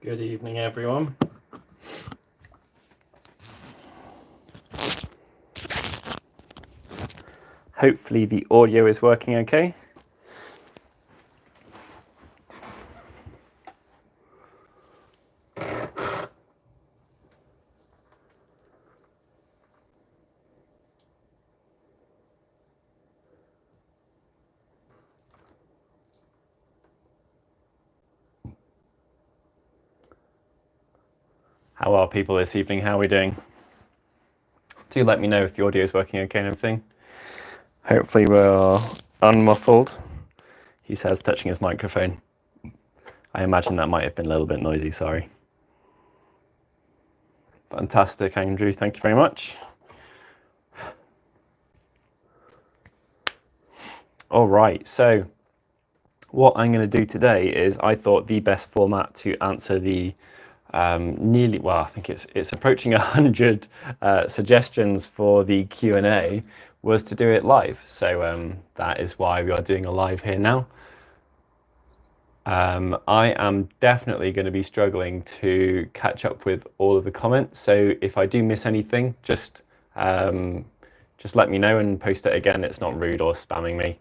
Good evening, everyone. Hopefully the audio is working okay. How are people this evening? How are we doing? Do let me know if the audio is working okay and everything. Hopefully we're unmuffled. He says, touching his microphone. I imagine that might have been a little bit noisy, sorry. Fantastic, Andrew, thank you very much. All right, so what I'm going to do today is I thought the best format to answer the I think it's approaching 100 suggestions for the Q&A was to do it live. So that is why we are doing a live here now. I am definitely going to be struggling to catch up with all of the comments. So if I do miss anything, just let me know and post it again. It's not rude or spamming me.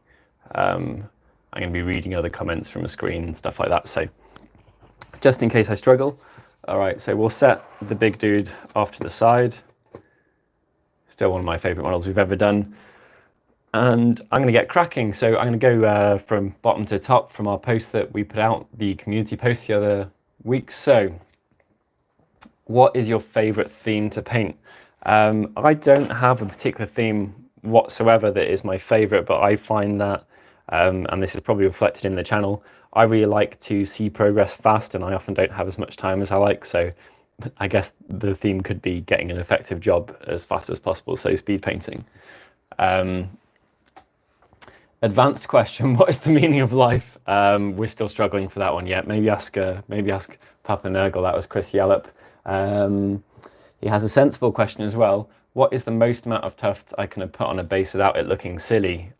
I'm going to be reading other comments from a screen and stuff like that. So just in case I struggle. All right, so we'll set the big dude off to the side. Still one of my favorite models we've ever done. And I'm going to get cracking. So I'm going to go from bottom to top from our post that we put out, the community post the other week. So what is your favorite theme to paint? I don't have a particular theme whatsoever that is my favorite, but I find that, and this is probably reflected in the channel, I really like to see progress fast, and I often don't have as much time as I like. So I guess the theme could be getting an effective job as fast as possible. So speed painting. Advanced question: what is the meaning of life? We're still struggling for that one yet. Maybe ask Papa Nurgle. That was Chris Yallop. He has a sensible question as well. What is the most amount of tufts I can put on a base without it looking silly?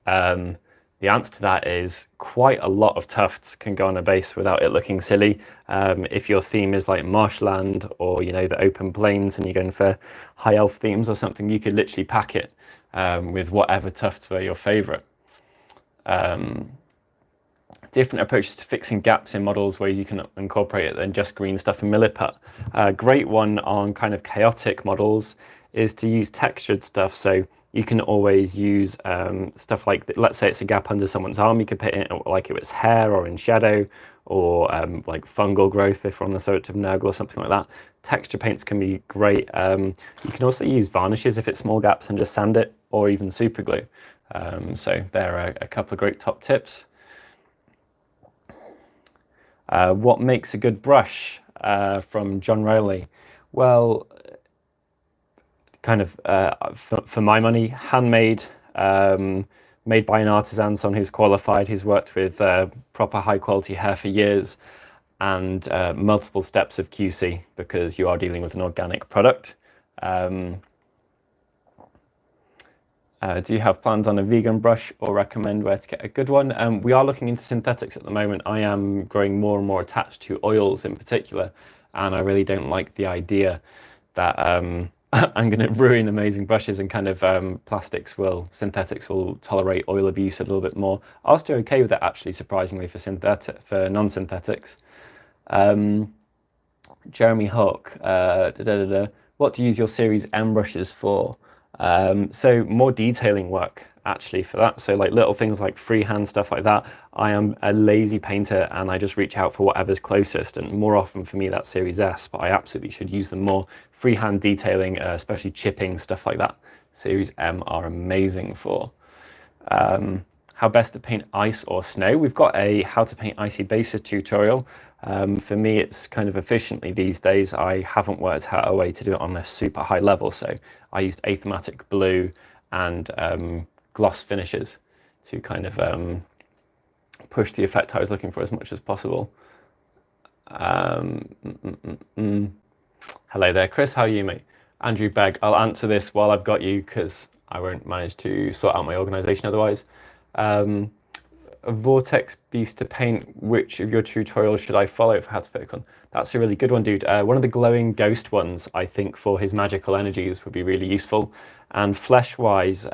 The answer to that is quite a lot of tufts can go on a base without it looking silly. If your theme is like marshland or, you know, the open plains and you're going for high elf themes or something, you could literally pack it with whatever tufts were your favorite. Different approaches to fixing gaps in models, ways you can incorporate it than just green stuff and milliput. A great one on kind of chaotic models is to use textured stuff. So you can always use stuff like, let's say it's a gap under someone's arm, you could put it in, like it was hair or in shadow, or like fungal growth if we're on the subject of Nurgle or something like that. Texture paints can be great. You can also use varnishes if it's small gaps and just sand it, or even super glue. So there are a couple of great top tips. What makes a good brush? From John Rowley. Well, kind of for my money, handmade, made by an artisan, someone who's qualified, who's worked with proper high quality hair for years, and multiple steps of QC, because you are dealing with an organic product. Do you have plans on a vegan brush, or recommend where to get a good one? We are looking into synthetics at the moment. I am growing more and more attached to oils in particular, and I really don't like the idea that I'm going to ruin amazing brushes, and kind of synthetics will tolerate oil abuse a little bit more. I was still okay with it, actually, surprisingly, for non-synthetics. Jeremy Hawk, what do you use your series M brushes for? So more detailing work, actually, for that. So like little things like freehand stuff like that. I am a lazy painter and I just reach out for whatever's closest, and more often for me that's Series S, but I absolutely should use them more. Freehand detailing, especially chipping, stuff like that, Series M are amazing for. How best to paint ice or snow? We've got a how to paint icy bases tutorial. For me, it's kind of efficiently these days. I haven't worked out a way to do it on a super high level, so I used achromatic blue and gloss finishes to kind of push the effect I was looking for as much as possible. Hello there, Chris. How are you, mate? Andrew Begg. I'll answer this while I've got you, because I won't manage to sort out my organisation otherwise. a Vortex Beast to paint, which of your tutorials should I follow for how to pick one? That's a really good one, dude. One of the glowing ghost ones, I think, for his magical energies would be really useful. And flesh-wise,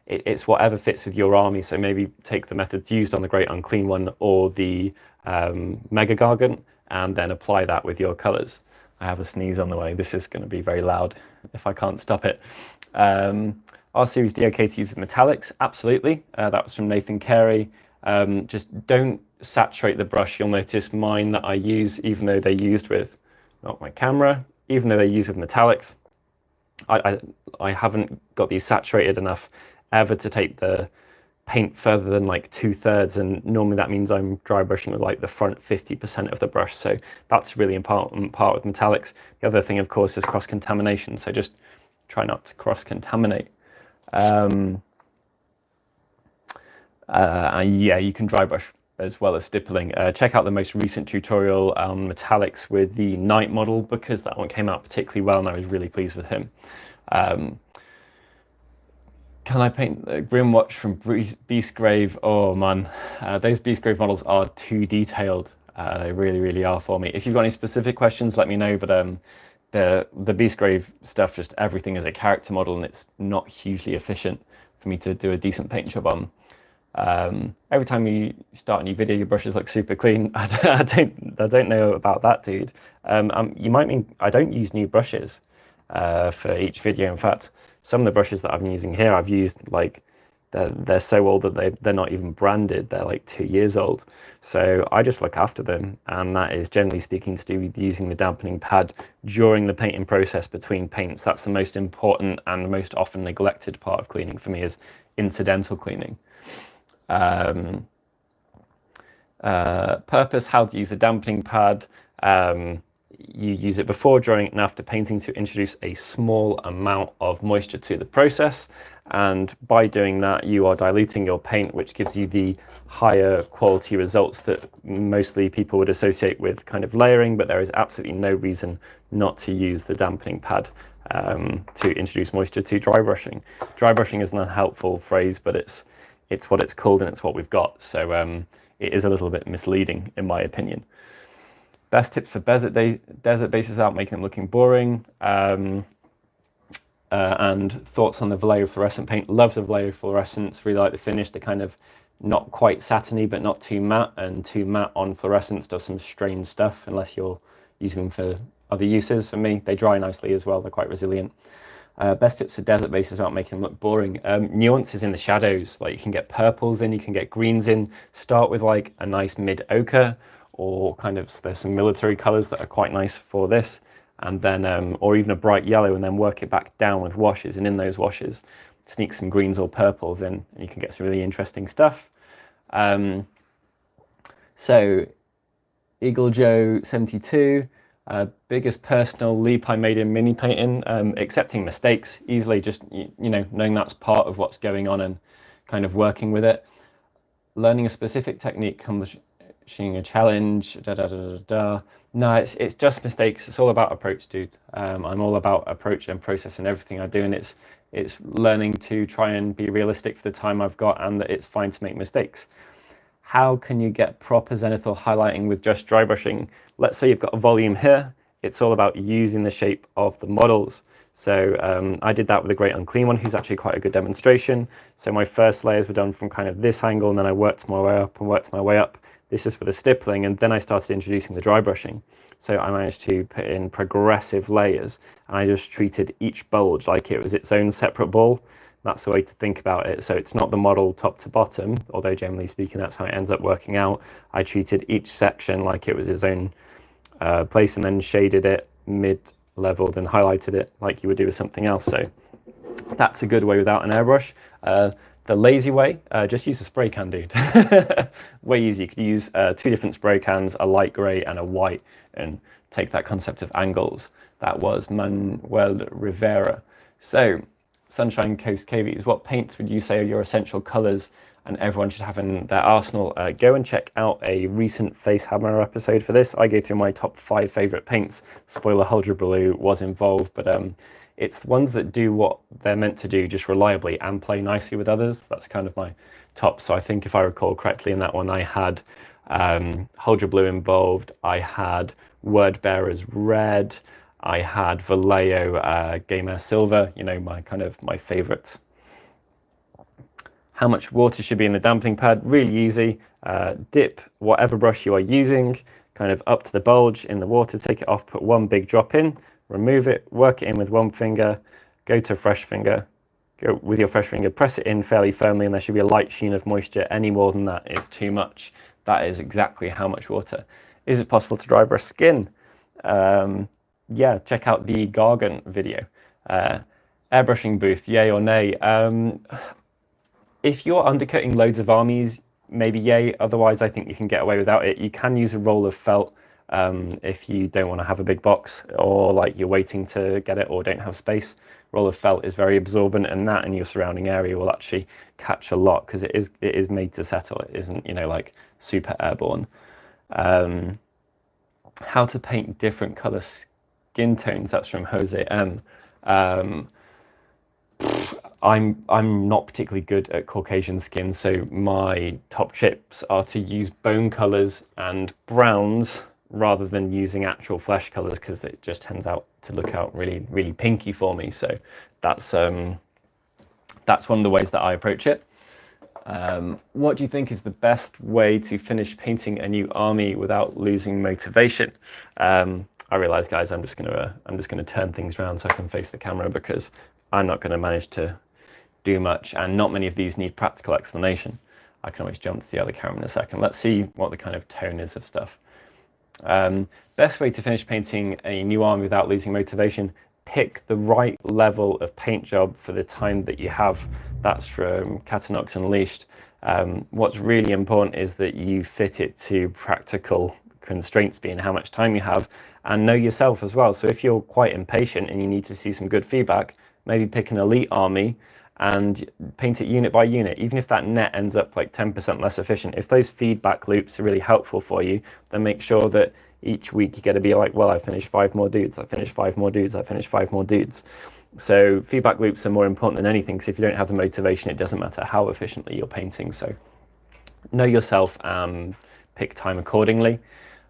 it's whatever fits with your army. So maybe take the methods used on the Great Unclean one or the Mega Gargant, and then apply that with your colours. I have a sneeze on the way. This is going to be very loud if I can't stop it. R-Series DOK to use with metallics, absolutely. That was from Nathan Carey. Just don't saturate the brush. You'll notice mine that I use, even though they're used with, not my camera, even though they're used with metallics, I haven't got these saturated enough ever to take the paint further than like 2/3, and normally that means I'm dry brushing with like the front 50% of the brush. So that's a really important part with metallics. The other thing, of course, is cross-contamination. So just try not to cross-contaminate. And yeah, you can dry brush as well as stippling. Check out the most recent tutorial on metallics with the Night model, because that one came out particularly well and I was really pleased with him. Can I paint the Grimwatch from Beastgrave? Oh man, those Beastgrave models are too detailed. They really, really are for me. If you've got any specific questions, let me know, but the Beastgrave stuff, just everything is a character model and it's not hugely efficient for me to do a decent paint job on. Every time you start a new video, your brushes look super clean. I don't know about that, dude. You might mean I don't use new brushes for each video. In fact, some of the brushes that I'm using here, I've used like they're so old that they're not even branded. They're like 2 years old. So I just look after them, and that is generally speaking to do with using the dampening pad during the painting process between paints. That's the most important and the most often neglected part of cleaning for me, is incidental cleaning. Purpose, how to use the dampening pad. You use it before, during, and after painting to introduce a small amount of moisture to the process. And by doing that, you are diluting your paint, which gives you the higher quality results that mostly people would associate with kind of layering, but there is absolutely no reason not to use the dampening pad to introduce moisture to dry brushing. Dry brushing is an unhelpful phrase, but it's what it's called and it's what we've got. So it is a little bit misleading in my opinion. Best tips for desert bases without making them looking boring. And thoughts on the Vallejo fluorescent paint. Love the Vallejo fluorescents, really like the finish. They're kind of not quite satiny, but not too matte, and too matte on fluorescents does some strange stuff unless you're using them for other uses. For me, they dry nicely as well. They're quite resilient. Best tips for desert bases without making them look boring. Nuances in the shadows, like you can get purples in, you can get greens in. Start with like a nice mid ochre, or kind of, there's some military colors that are quite nice for this, and then or even a bright yellow, and then work it back down with washes, and in those washes sneak some greens or purples in, and you can get some really interesting stuff. So Eagle Joe 72, biggest personal leap I made in mini painting, accepting mistakes easily, just you know, knowing that's part of what's going on and kind of working with it. Learning a specific technique, accomplishing a challenge, No, it's just mistakes. It's all about approach, dude. I'm all about approach and process in everything I do, and it's learning to try and be realistic for the time I've got, and that it's fine to make mistakes. How can you get proper Xenothor highlighting with just dry brushing? Let's say you've got a volume here. It's all about using the shape of the models. So I did that with the Great Unclean one, who's actually quite a good demonstration. So my first layers were done from kind of this angle, and then I worked my way up and worked my way up. This is with a stippling, and then I started introducing the dry brushing. So I managed to put in progressive layers, and I just treated each bulge like it was its own separate ball. That's the way to think about it. So it's not the model top to bottom, although generally speaking that's how it ends up working out. I treated each section like it was its own place, and then shaded it, mid-leveled and highlighted it like you would do with something else. So that's a good way without an airbrush. The lazy way, just use a spray can, dude. Way easy. You could use 2 different spray cans, a light grey and a white, and take that concept of angles. That was Manuel Rivera. So, Sunshine Coast Cavies, what paints would you say are your essential colours and everyone should have in their arsenal? Go and check out a recent Facehammer episode for this. I go through my top 5 favourite paints. Spoiler, Huldra Blue was involved, but it's the ones that do what they're meant to do just reliably and play nicely with others. That's kind of my Tufts. So I think if I recall correctly in that one, I had Hold Your Blue involved, I had Word Bearers Red, I had Vallejo Gamer Silver, you know, my favorites. How much water should be in the dampening pad? Really easy. Dip whatever brush you are using kind of up to the bulge in the water, take it off, put one big drop in, remove it, work it in with one finger, go to a fresh finger, go with your fresh finger, press it in fairly firmly, and there should be a light sheen of moisture. Any more than that is too much. That is exactly how much water. Is it possible to dry brush skin? Yeah, check out the Gargant video. Airbrushing booth, yay or nay? If you're undercutting loads of armies, maybe yay. Otherwise, I think you can get away without it. You can use a roll of felt if you don't want to have a big box, or like you're waiting to get it or don't have space. Roll of felt is very absorbent, and that in your surrounding area will actually catch a lot because it is made to settle. It isn't, you know, like super airborne. How to paint different color skin tones. That's from Jose M. I'm not particularly good at Caucasian skin, so my top tips are to use bone colors and browns rather than using actual flesh colors, because it just tends out to look out really, really pinky for me. So that's one of the ways that I approach it. What do you think is the best way to finish painting a new army without losing motivation? I realize, guys, I'm just gonna turn things around so I can face the camera, because I'm not going to manage to do much, and not many of these need practical explanation. I can always jump to the other camera in a second. Let's see what the kind of tone is of stuff. Best way to finish painting a new army without losing motivation: pick the right level of paint job for the time that you have. That's from Catanox Unleashed. What's really important is that you fit it to practical constraints, being how much time you have, and know yourself as well. So if you're quite impatient and you need to see some good feedback, maybe pick an elite army and paint it unit by unit. Even if that net ends up like 10% less efficient, if those feedback loops are really helpful for you, then make sure that each week you get to be like, well, I finished 5 more dudes, I finished 5 more dudes, I finished 5 more dudes. So feedback loops are more important than anything, because if you don't have the motivation, it doesn't matter how efficiently you're painting. So know yourself and pick time accordingly.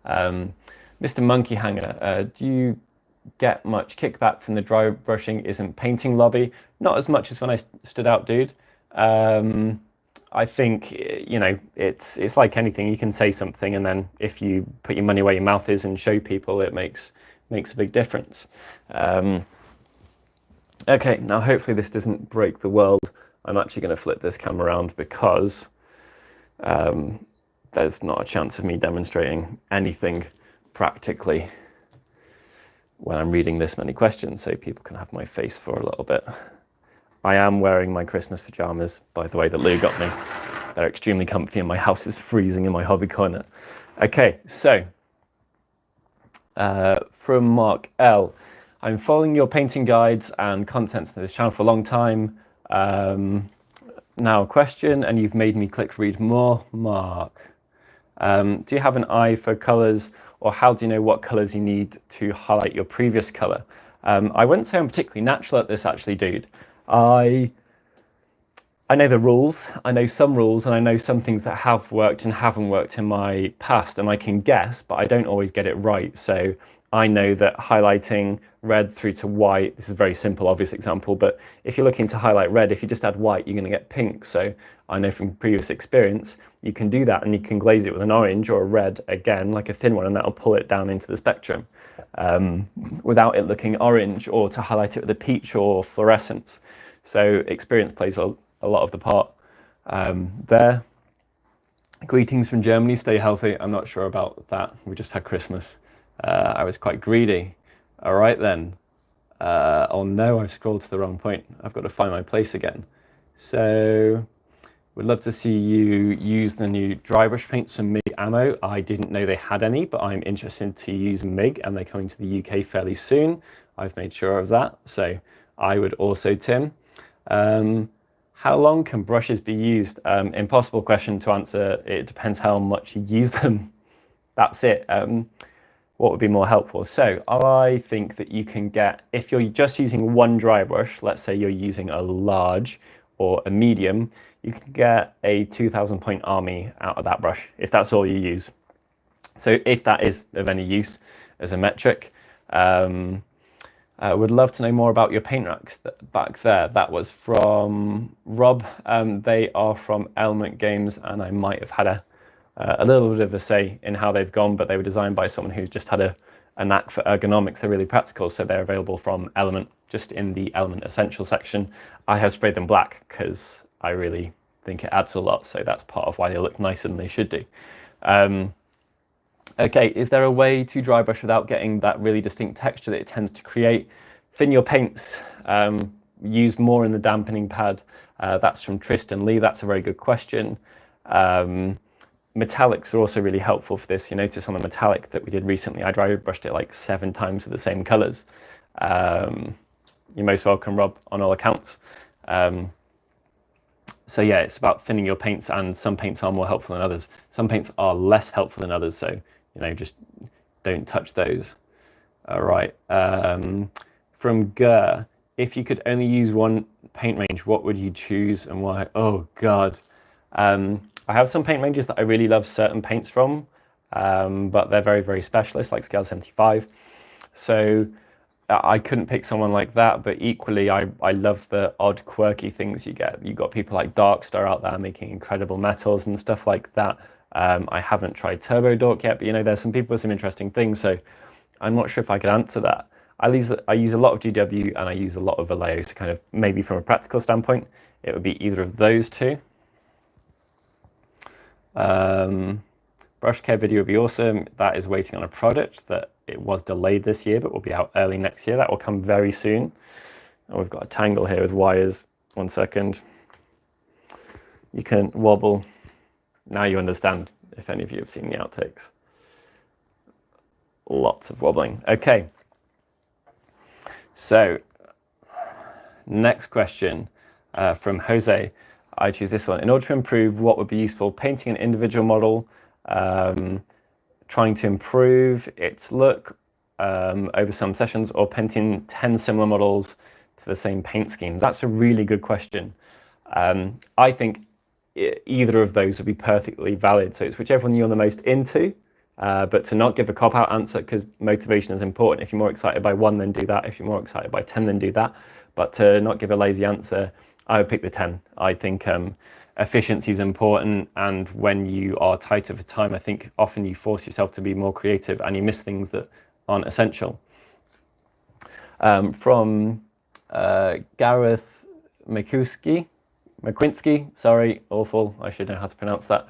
Mr. Monkey Hanger, do you get much kickback from the dry brushing isn't painting lobby? Not as much as when I stood out, dude. I think, you know, it's like anything. You can say something, and then if you put your money where your mouth is and show people, it makes a big difference. Okay, now hopefully this doesn't break the world. I'm actually going to flip this camera around, because there's not a chance of me demonstrating anything practically when I'm reading this many questions, so people can have my face for a little bit. I am wearing my Christmas pajamas, by the way, that Lou got me. They're extremely comfy, and my house is freezing in my hobby corner. Okay, so from Mark L. I'm following your painting guides and content on this channel for a long time. Now a question, and you've made me click read more. Mark, do you have an eye for colors, or how do you know what colors you need to highlight your previous color? I wouldn't say I'm particularly natural at this, actually, dude. I know the rules, I know some rules, and I know some things that have worked and haven't worked in my past, and I can guess, but I don't always get it right. So I know that highlighting red through to white, this is a very simple, obvious example, but if you're looking to highlight red, if you just add white, you're going to get pink. So I know from previous experience, you can do that, and you can glaze it with an orange or a red, again, like a thin one, and that'll pull it down into the spectrum without it looking orange, or to highlight it with a peach or fluorescent. So experience plays a lot of the part there. Greetings from Germany, stay healthy. I'm not sure about that. We just had Christmas. I was quite greedy. All right then. Oh no, I've scrolled to the wrong point. I've got to find my place again. So would love to see you use the new Drybrush paints from MIG Ammo. I didn't know they had any, but I'm interested to use MIG, and they're coming to the UK fairly soon. I've made sure of that. So I would also, Tim. How long can brushes be used? Impossible question to answer. It depends how much you use them. That's it. What would be more helpful? So I think that you can get, if you're just using one dry brush, let's say you're using a large or a medium, you can get a 2,000 point army out of that brush if that's all you use. So if that is of any use as a metric, would love to know more about your paint racks back there. That was from Rob. They are from Element Games, and I might have had a little bit of a say in how they've gone, but they were designed by someone who just had a knack for ergonomics. They're really practical, so they're available from Element, just in the Element Essential section. I have sprayed them black because I really think it adds a lot, so that's part of why they look nicer than they should do. Okay, is there a way to dry brush without getting that really distinct texture that it tends to create? Thin your paints, use more in the dampening pad. That's from Tristan Lee. That's a very good question. Metallics are also really helpful for this. You notice on the metallic that we did recently, I dry brushed it like 7 times with the same colors. You're most welcome, Rob, on all accounts. So yeah, it's about thinning your paints, and some paints are more helpful than others. Some paints are less helpful than others, so just don't touch those. All right. From Gur, if you could only use one paint range, what would you choose and why? Oh God. I have some paint ranges that I really love certain paints from, but they're very, very specialist, like Scale 75. So I couldn't pick someone like that, but equally, I love the odd quirky things you get. You've got people like Darkstar out there making incredible metals and stuff like that. I haven't tried Turbo Dork yet, but there's some people with some interesting things, so I'm not sure if I could answer that. I use a lot of GW and I use a lot of Vallejo, so kind of maybe from a practical standpoint, it would be either of those two. Brush care video would be awesome. That is waiting on a product that it was delayed this year, but will be out early next year. That will come very soon. And we've got a tangle here with wires. 1 second. You can wobble. Now you understand, if any of you have seen the outtakes. Lots of wobbling. Okay. So, next question from Jose. I choose this one. In order to improve, what would be useful? Painting an individual model, trying to improve its look over some sessions, or painting 10 similar models to the same paint scheme? That's a really good question. I think either of those would be perfectly valid. So it's whichever one you're the most into, but to not give a cop-out answer, because motivation is important. If you're more excited by one, then do that. If you're more excited by 10, then do that. But to not give a lazy answer, I would pick the 10. I think efficiency is important, and when you are tighter for time, I think often you force yourself to be more creative and you miss things that aren't essential. From Gareth McQuinsky, sorry, awful, I should know how to pronounce that.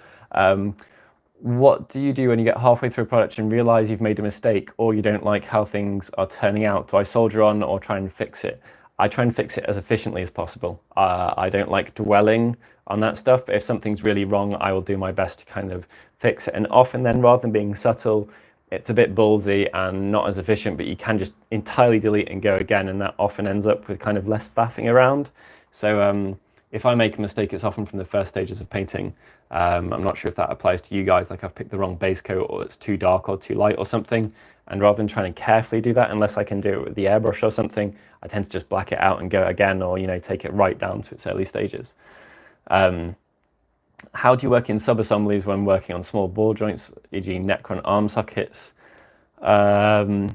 What do you do when you get halfway through a product and realize you've made a mistake, or you don't like how things are turning out? Do I soldier on or try and fix it? I try and fix it as efficiently as possible. I don't like dwelling on that stuff, but if something's really wrong, I will do my best to kind of fix it. And often then, rather than being subtle, it's a bit ballsy and not as efficient, but you can just entirely delete and go again, and that often ends up with kind of less faffing around. So if I make a mistake, it's often from the first stages of painting. I'm not sure if that applies to you guys, like I've picked the wrong base coat, or it's too dark or too light or something. And rather than trying to carefully do that, unless I can do it with the airbrush or something, I tend to just black it out and go again, or take it right down to its early stages. How do you work in sub-assemblies when working on small ball joints, e.g. Necron arm sockets? That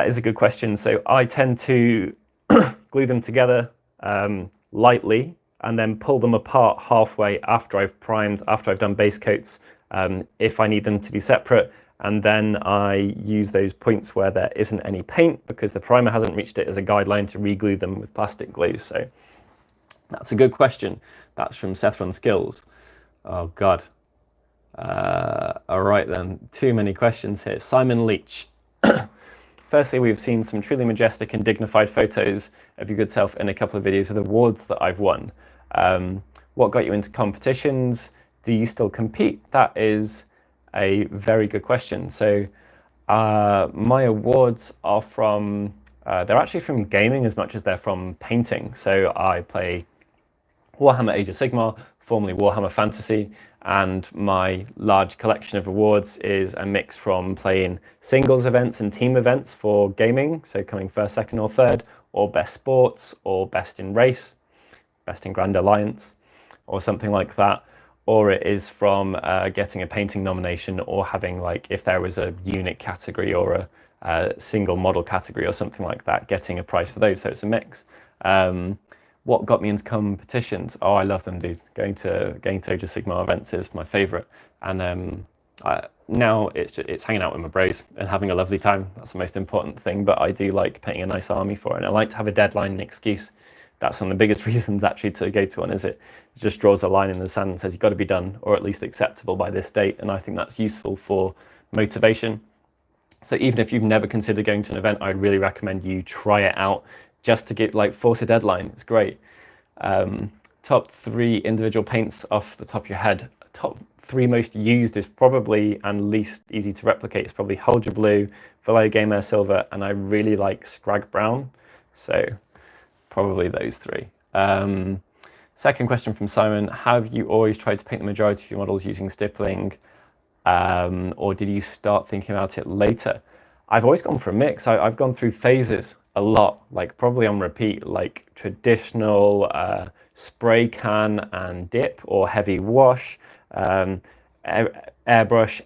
is a good question. So I tend to glue them together lightly and then pull them apart halfway after I've primed, after I've done base coats, if I need them to be separate. And then I use those points where there isn't any paint, because the primer hasn't reached it, as a guideline to re-glue them with plastic glue. So that's a good question. That's from Sethron Skills. Oh God. All right then, too many questions here. Simon Leach. Firstly, we've seen some truly majestic and dignified photos of your good self in a couple of videos with awards that I've won. What got you into competitions? Do you still compete? That is a very good question. So my awards are from, they're actually from gaming as much as they're from painting. So I play Warhammer Age of Sigmar, formerly Warhammer Fantasy, and my large collection of awards is a mix from playing singles events and team events for gaming, so coming first, second or third, or best sports, or best in race. Best in Grand Alliance or something like that, or it is from getting a painting nomination, or having, like, if there was a unit category or a single model category or something like that, getting a prize for those. So it's a mix. What got me into competitions? Oh, I love them, dude. Going to Age of Sigmar events is my favorite, and now it's hanging out with my bros and having a lovely time. That's the most important thing. But I do like painting a nice army for it, and I like to have a deadline and excuse. That's one of the biggest reasons actually to go to one, is it just draws a line in the sand and says you've got to be done, or at least acceptable by this date. And I think that's useful for motivation. So even if you've never considered going to an event, I'd really recommend you try it out, just to get, like, force a deadline. It's great. Top 3 individual paints off the top of your head. Top 3 most used is probably, and least easy to replicate, is probably Hold Your Blue, Vallejo Game Air Silver, and I really like Scrag Brown. So probably those 3. Second question from Simon: have you always tried to paint the majority of your models using stippling, or did you start thinking about it later? I've always gone for a mix. I've gone through phases a lot, like probably on repeat, like traditional spray can and dip, or heavy wash, airbrush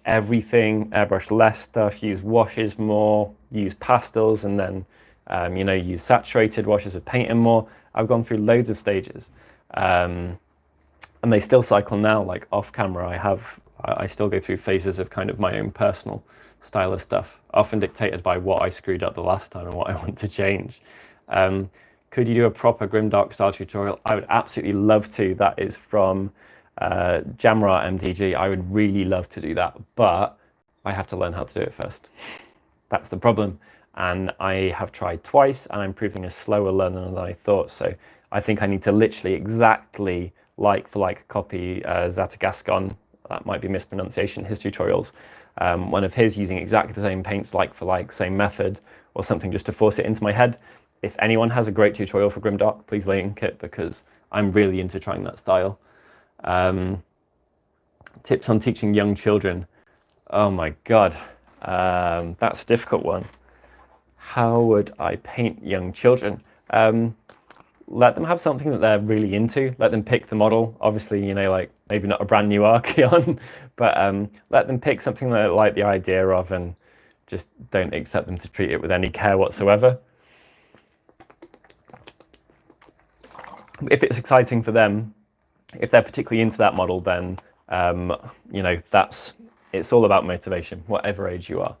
everything, airbrush less stuff, use washes more, use pastels, and then use saturated washes with painting more. I've gone through loads of stages, and they still cycle now. Like off camera, I still go through phases of kind of my own personal style of stuff, often dictated by what I screwed up the last time and what I want to change. Could you do a proper Grimdark style tutorial? I would absolutely love to. That is from Jamra MTG. I would really love to do that, but I have to learn how to do it first. That's the problem. And I have tried twice, and I'm proving a slower learner than I thought. So I think I need to literally exactly like for like copy Zatagascon. That might be mispronunciation, his tutorials. One of his, using exactly the same paints, like for like, same method or something, just to force it into my head. If anyone has a great tutorial for Grimdark, please link it, because I'm really into trying that style. Tips on teaching young children. Oh my God, that's a difficult one. How would I paint young children? Let them have something that they're really into. Let them pick the model. Obviously, like maybe not a brand new Archeon, but let them pick something that they like the idea of, and just don't accept them to treat it with any care whatsoever. If it's exciting for them, if they're particularly into that model, then it's all about motivation, whatever age you are.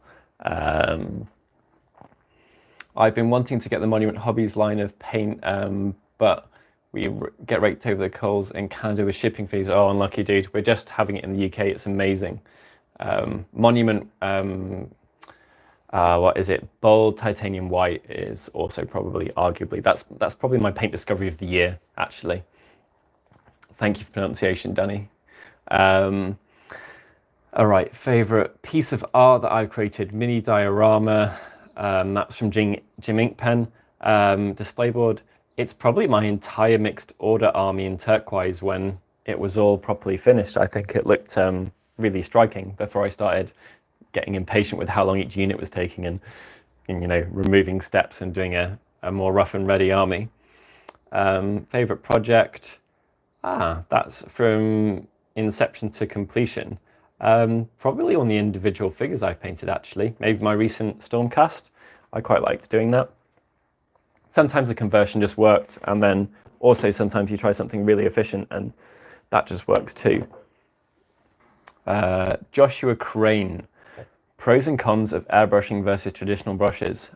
I've been wanting to get the Monument Hobbies line of paint, but we get raked over the coals in Canada with shipping fees. Oh, unlucky, dude. We're just having it in the UK. It's amazing. Monument, what is it? Bold Titanium White is also probably, arguably, that's probably my paint discovery of the year, actually. Thank you for pronunciation, Danny. All right, favorite piece of art that I've created: mini diorama. That's from Jim Inkpen. Display board. It's probably my entire mixed order army in turquoise when it was all properly finished. I think it looked really striking before I started getting impatient with how long each unit was taking, and removing steps and doing a more rough and ready army. Favorite project? That's from inception to completion. Probably on the individual figures I've painted, actually. Maybe my recent Stormcast. I quite liked doing that. Sometimes the conversion just worked, and then also sometimes you try something really efficient and that just works too. Joshua Crane. Pros and cons of airbrushing versus traditional brushes.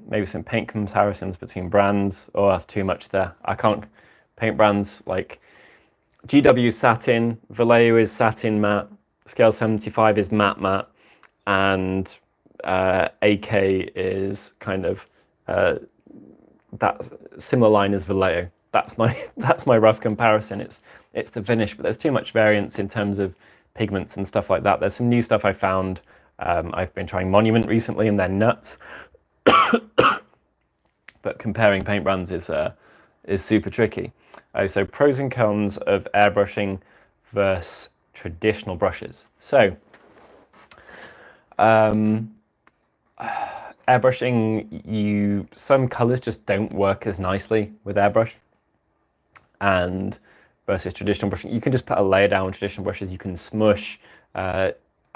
Maybe some paint comparisons between brands. Oh, that's too much there. I can't paint brands. Like GW is satin, Vallejo is satin matte, Scale 75 is matte, and AK is kind of that similar line as Vallejo. That's my rough comparison. It's the finish, but there's too much variance in terms of pigments and stuff like that. There's some new stuff I found. I've been trying Monument recently, and they're nuts. But comparing paint brands is super tricky. So pros and cons of airbrushing versus traditional brushes. So airbrushing, some colors just don't work as nicely with airbrush. and versus traditional brushing. You can just put a layer down with traditional brushes, you can smush.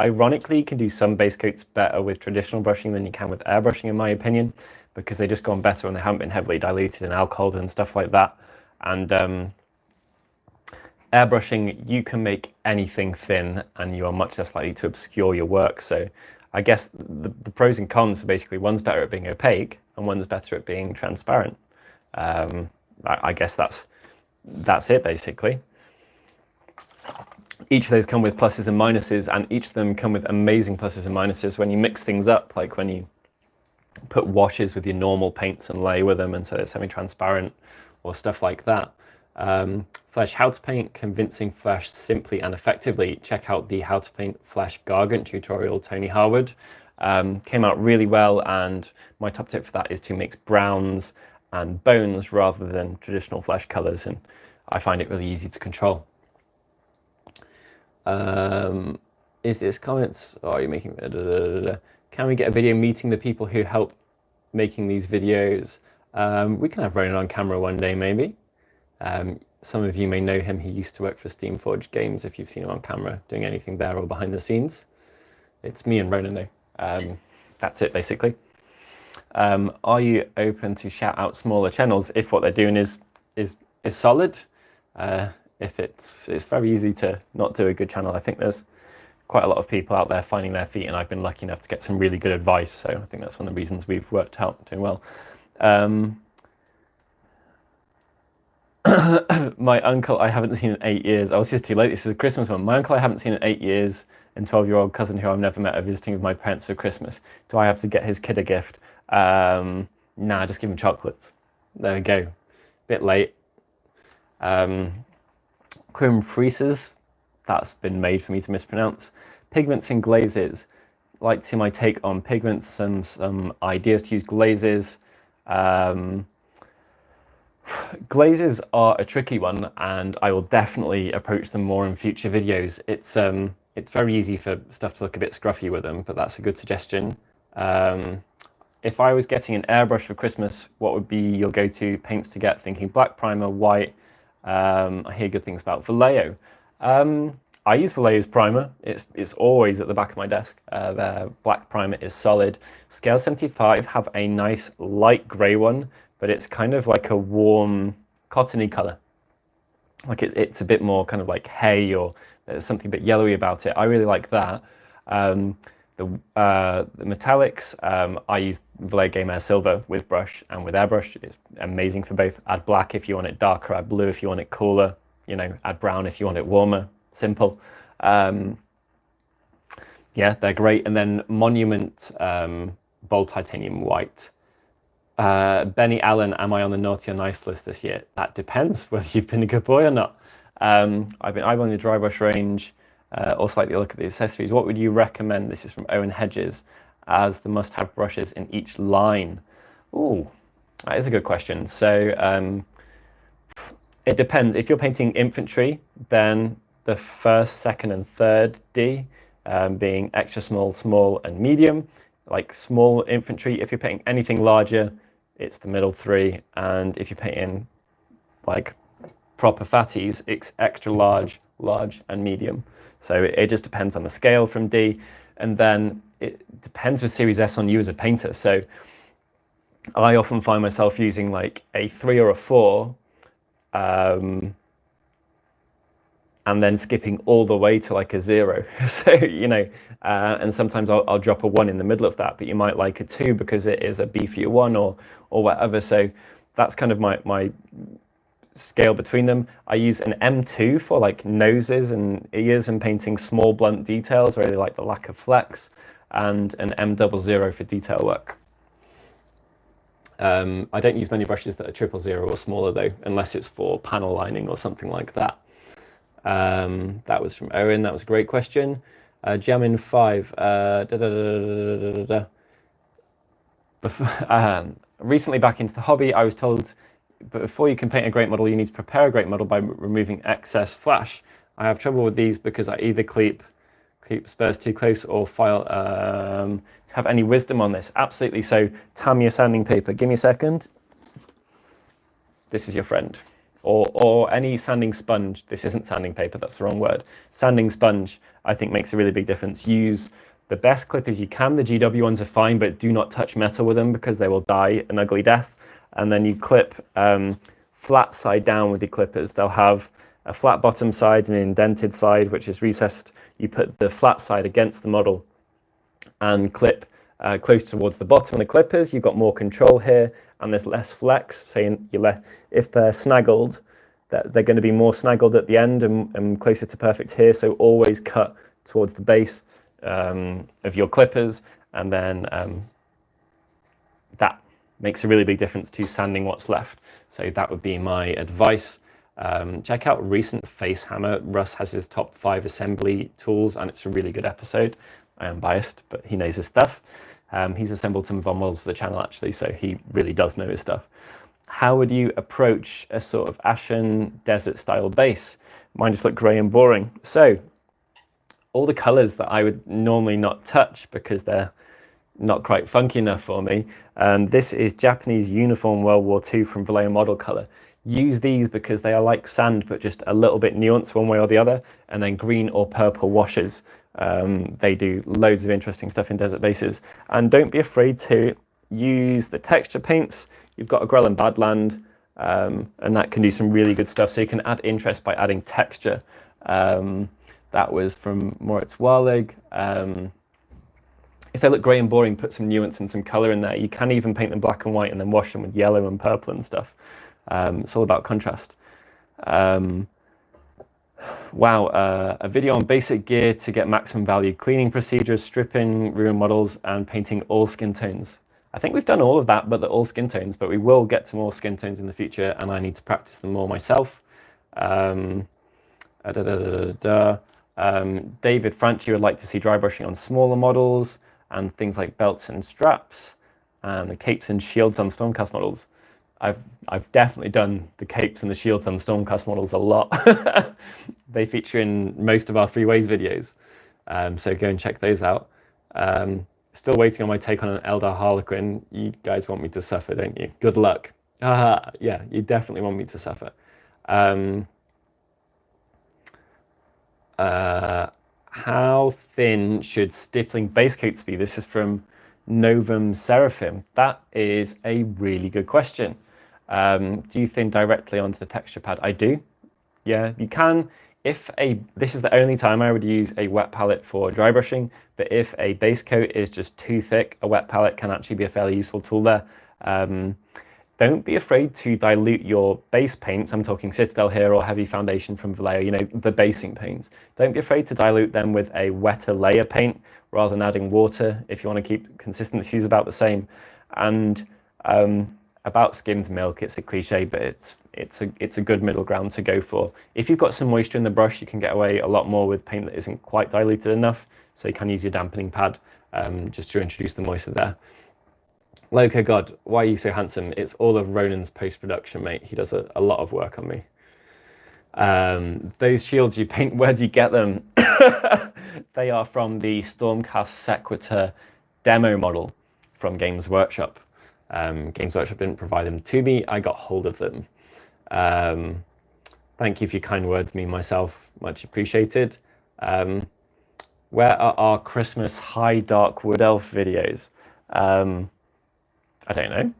Ironically, you can do some base coats better with traditional brushing than you can with airbrushing, in my opinion, because they just go on better and they haven't been heavily diluted in alcohol and stuff like that. And airbrushing, you can make anything thin and you are much less likely to obscure your work. So I guess the pros and cons are basically one's better at being opaque and one's better at being transparent. I guess that's it basically. Each of those come with pluses and minuses, and each of them come with amazing pluses and minuses when you mix things up, like when you put washes with your normal paints and lay with them and so it's semi-transparent or stuff like that. Flesh how to paint convincing flesh simply and effectively. Check out the how to paint flesh gargant tutorial, Tony Harwood. Came out really well, and my top tip for that is to mix browns and bones rather than traditional flesh colors, and I find it really easy to control. Is this comments? Oh, you're making Can we get a video meeting the people who help making these videos? We can have Ronan on camera one day, maybe. Some of you may know him. He used to work for Steamforged Games, if you've seen him on camera doing anything there or behind the scenes. It's me and Ronan though. That's it basically. Are you open to shout out smaller channels if what they're doing is solid? If it's very easy to not do a good channel. I think there's quite a lot of people out there finding their feet, and I've been lucky enough to get some really good advice, so I think that's one of the reasons we've worked out doing well. My uncle I haven't seen in 8 years. Oh, this is too late. This is a Christmas one. My uncle I haven't seen in 8 years, and 12-year-old cousin who I've never met are visiting with my parents for Christmas. Do I have to get his kid a gift? Nah, just give him chocolates. There we go. Bit late. Quim freezes. That's been made for me to mispronounce. Pigments and glazes. Like to see my take on pigments, some ideas to use glazes. Glazes are a tricky one, and I will definitely approach them more in future videos. It's very easy for stuff to look a bit scruffy with them, but that's a good suggestion. If I was getting an airbrush for Christmas, what would be your go-to paints to get? Thinking black primer, white. I hear good things about Vallejo. I use Vallejo's primer. It's always at the back of my desk. Their black primer is solid. Scale 75 have a nice light grey one, but it's kind of like a warm cottony colour. Like it's a bit more kind of like hay, or there's something a bit yellowy about it. I really like that. The metallics, I use Vallejo Game Air Silver with brush and with airbrush. It's amazing for both. Add black if you want it darker, add blue if you want it cooler, you know, add brown if you want it warmer. Simple. Yeah, they're great. And then Monument Bold Titanium White. Benny Allen, am I on the naughty or nice list this year? That depends whether you've been a good boy or not. I've been eyeballing the Drybrush range, or slightly look at the accessories. What would you recommend? This is from Owen Hedges, as the must-have brushes in each line. Ooh, that is a good question. So it depends. If you're painting infantry, then the first, second, and third D, being extra small, small, and medium. Like small infantry, if you're painting anything larger, it's the middle three. And if you're painting like proper fatties, it's extra large, large, and medium. So it just depends on the scale from D. And then it depends with Series S on you as a painter. So I often find myself using like a 3 or a 4, and then skipping all the way to like a 0. So, you know, and sometimes I'll drop a 1 in the middle of that, but you might like a 2 because it is a beefier 1 or whatever. So that's kind of my scale between them. I use an M2 for like noses and ears and painting small blunt details, really like the lack of flex, and an M00 for detail work. I don't use many brushes that are 000 or smaller though, unless it's for panel lining or something like that. That was from Owen. That was a great question. Jamin 5. Recently back into the hobby, I was told, but before you can paint a great model, you need to prepare a great model by removing excess flash. I have trouble with these because I either keep spurs too close or file. Have any wisdom on this? Absolutely. So Tamiya sanding paper. Give me a second. This is your friend. or any sanding sponge. This isn't sanding paper, that's the wrong word. Sanding sponge, I think, makes a really big difference. Use the best clippers you can. The GW ones are fine, but do not touch metal with them because they will die an ugly death. And then you clip flat side down with your clippers. They'll have a flat bottom side and an indented side, which is recessed. You put the flat side against the model and clip close towards the bottom of the clippers. You've got more control here and there's less flex. So if they're snaggled, they're going to be more snaggled at the end and closer to perfect here. So always cut towards the base of your clippers, and then that makes a really big difference to sanding what's left. So that would be my advice. Check out recent Face Hammer. Russ has his top 5 assembly tools and it's a really good episode. I am biased, but he knows his stuff. He's assembled some of our models for the channel actually, so he really does know his stuff. How would you approach a sort of ashen desert style base? Mine just look grey and boring. So all the colours that I would normally not touch because they're not quite funky enough for me. This is Japanese Uniform World War II from Vallejo Model Color. Use these because they are like sand, but just a little bit nuanced one way or the other. And then green or purple washes. They do loads of interesting stuff in desert bases. And don't be afraid to use the texture paints. You've got Agrellan Badland, and that can do some really good stuff. So you can add interest by adding texture. That was from Moritz Warlig. If they look grey and boring, put some nuance and some colour in there. You can even paint them black and white and then wash them with yellow and purple and stuff. It's all about contrast. Wow, a video on basic gear to get maximum value, cleaning procedures, stripping ruined models, and painting all skin tones. I think we've done all of that, but they're all skin tones, but we will get to more skin tones in the future, and I need to practice them more myself. David Franchi would like to see dry brushing on smaller models and things like belts and straps and the capes and shields on Stormcast models. I've definitely done the capes and the shields on Stormcast models a lot. They feature in most of our Three Ways videos, so go and check those out. Still waiting on my take on an Eldar Harlequin. You guys want me to suffer, don't you? Good luck. Yeah, you definitely want me to suffer. How thin should stippling base coats be? This is from Novum Seraphim. That is a really good question. Do you thin directly onto the texture pad? I do. Yeah, you can. This is the only time I would use a wet palette for dry brushing, but if a base coat is just too thick, a wet palette can actually be a fairly useful tool there. Don't be afraid to dilute your base paints. I'm talking Citadel here or Heavy Foundation from Vallejo, you know, the basing paints. Don't be afraid to dilute them with a wetter layer paint rather than adding water if you want to keep consistencies about the same. And about skimmed milk, it's a cliche, but it's a good middle ground to go for. If you've got some moisture in the brush, you can get away a lot more with paint that isn't quite diluted enough. So you can use your dampening pad just to introduce the moisture there. Loco God, why are you so handsome? It's all of Ronan's post-production, mate. He does a lot of work on me. Those shields you paint, where do you get them? They are from the Stormcast Sequitur demo model from Games Workshop. Games Workshop didn't provide them to me. I got hold of them. Thank you for your kind words, me myself. Much appreciated. Where are our Christmas High Dark Wood Elf videos? I don't know.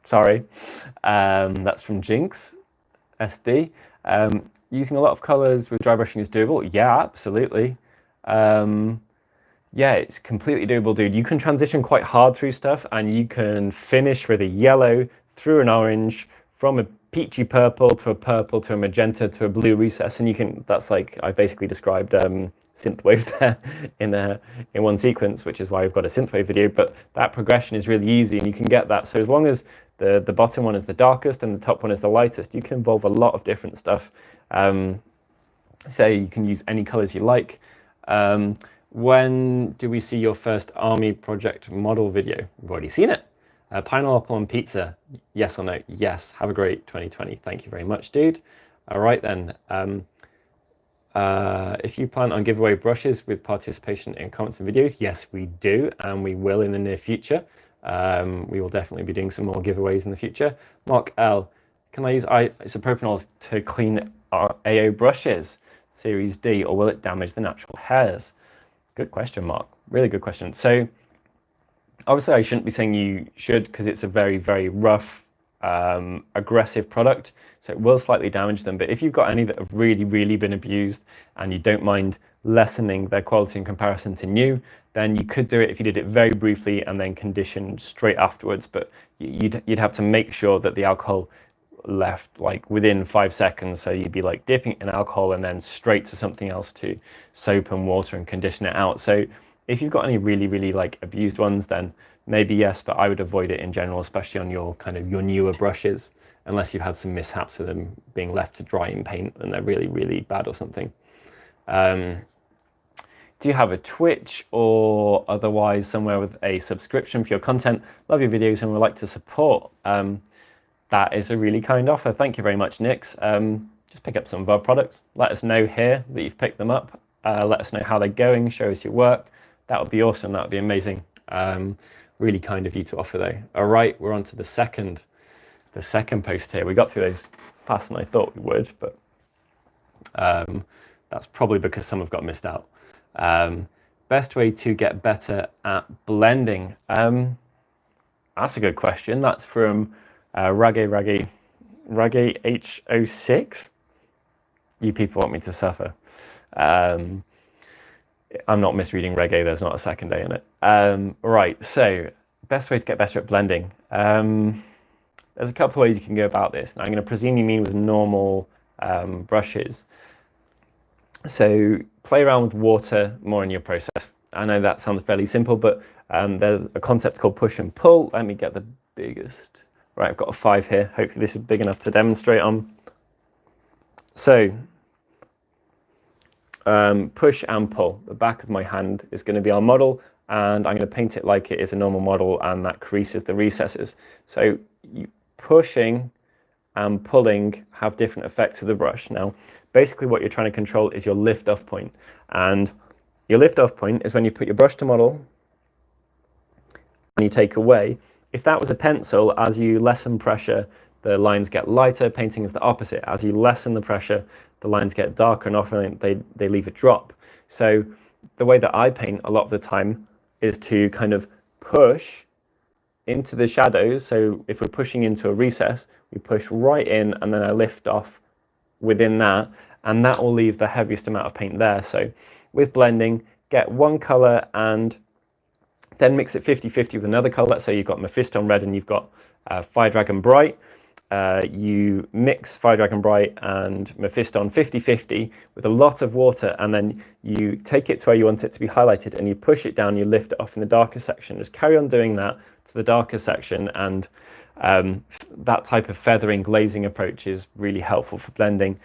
Sorry. That's from Jinx SD. Using a lot of colors with dry brushing is doable. Yeah, absolutely. Yeah, it's completely doable, dude. You can transition quite hard through stuff and you can finish with a yellow through an orange from a peachy purple to a magenta to a blue recess, and you can, that's like I basically described synthwave there in one sequence, which is why we've got a synthwave video. But that progression is really easy and you can get that. So as long as the bottom one is the darkest and the top one is the lightest, you can involve a lot of different stuff. So you can use any colors you like. When do we see your first army project model video? We've already seen it. Pineapple on pizza, yes or no? Yes. Have a great 2020. Thank you very much, dude. All right then. If you plan on giveaway brushes with participation in comments and videos, yes, we do, and we will in the near future. We will definitely be doing some more giveaways in the future. Mark L, Can I use isopropyl to clean our AO brushes, Series D, or will it damage the natural hairs? Good question, Mark. Really good question. So obviously I shouldn't be saying you should, because it's a very, very rough, aggressive product. So it will slightly damage them. But if you've got any that have really, really been abused and you don't mind lessening their quality in comparison to new, then you could do it if you did it very briefly and then condition straight afterwards. But you'd have to make sure that the alcohol left like within 5 seconds. So you'd be like dipping in alcohol and then straight to something else to soap and water and condition it out. So if you've got any really, really like abused ones, then maybe yes, but I would avoid it in general, especially on your kind of your newer brushes, unless you've had some mishaps of them being left to dry in paint and they're really, really bad or something. Do you have a Twitch or otherwise somewhere with a subscription for your content? Love your videos and would like to support. That is a really kind offer. Thank you very much, Nix. Just pick up some of our products. Let us know here that you've picked them up. Let us know how they're going. Show us your work. That would be awesome. That would be amazing. Really kind of you to offer though. All right, we're on to the second post here. We got through those faster than I thought we would, but that's probably because some have got missed out. Best way to get better at blending? That's a good question. That's from Raggy H06. You people want me to suffer. I'm not misreading reggae, there's not a second A in it. Right, so best way to get better at blending. There's a couple of ways you can go about this. Now, I'm going to presume you mean with normal brushes. So play around with water more in your process. I know that sounds fairly simple, but there's a concept called push and pull. Let me get the biggest. Right, I've got a 5 here. Hopefully this is big enough to demonstrate on. So push and pull. The back of my hand is going to be our model, and I'm going to paint it like it is a normal model, and that creases the recesses. So pushing and pulling have different effects of the brush. Now, basically what you're trying to control is your lift-off point. And your lift-off point is when you put your brush to model and you take away. If that was a pencil, as you lessen pressure, the lines get lighter. Painting is the opposite. As you lessen the pressure, the lines get darker and often they leave a drop. So the way that I paint a lot of the time is to kind of push into the shadows. So if we're pushing into a recess, we push right in and then I lift off within that, and that will leave the heaviest amount of paint there. So with blending, get one color and then mix it 50-50 with another color. Let's say you've got Mephiston Red and you've got Fire Dragon Bright. You mix Fire Dragon Bright and Mephiston 50-50 with a lot of water, and then you take it to where you want it to be highlighted and you push it down, you lift it off in the darker section. Just carry on doing that to the darker section, and that type of feathering glazing approach is really helpful for blending.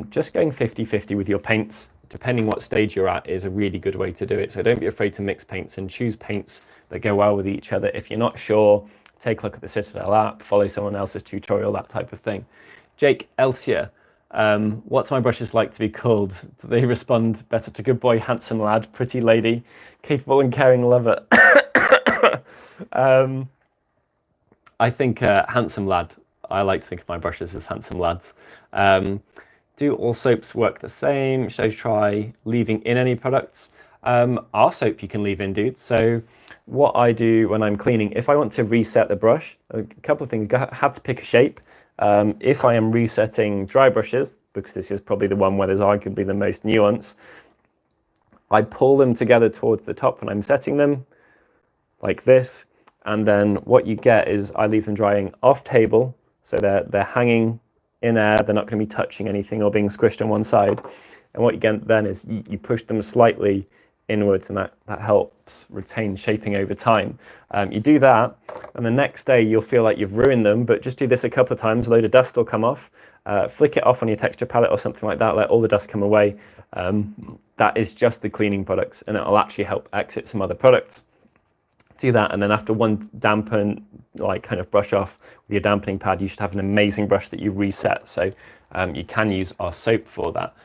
Just going 50-50 with your paints, depending what stage you're at, is a really good way to do it. So don't be afraid to mix paints and choose paints that go well with each other. If you're not sure, take a look at the Citadel app, follow someone else's tutorial, that type of thing. Jake Elsia, what's my brushes like to be called? Do they respond better to good boy, handsome lad, pretty lady, capable and caring lover? I think handsome lad. I like to think of my brushes as handsome lads. Do all soaps work the same? Should I try leaving in any products? Our soap you can leave in, dude. So what I do when I'm cleaning, if I want to reset the brush, a couple of things, I have to pick a shape. If I am resetting dry brushes, because this is probably the one where there's arguably the most nuance, I pull them together towards the top when I'm setting them, like this. And then what you get is I leave them drying off table, so they're hanging in air, they're not going to be touching anything or being squished on one side. And what you get then is you push them slightly inwards, and that helps retain shaping over time. You do that, and the next day you'll feel like you've ruined them, but just do this a couple of times, a load of dust will come off. Flick it off on your texture palette or something like that, let all the dust come away. That is just the cleaning products, and it'll actually help exit some other products. Do that, and then after one dampen, like kind of brush off with your dampening pad, you should have an amazing brush that you reset. So you can use our soap for that.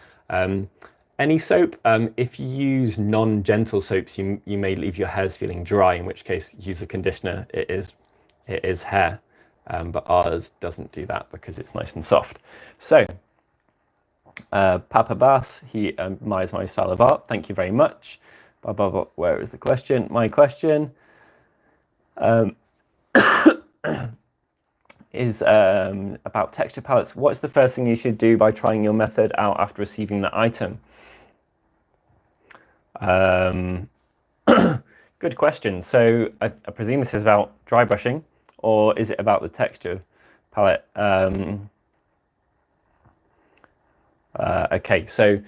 Any soap, if you use non-gentle soaps, you may leave your hairs feeling dry, in which case use a conditioner. It is hair. but ours doesn't do that because it's nice and soft. So Papa Bass, he admires my style of art. Thank you very much. Where is the question? My question is about texture palettes. What's the first thing you should do by trying your method out after receiving the item? Good question. So I presume this is about dry brushing, or is it about the texture palette? Okay, so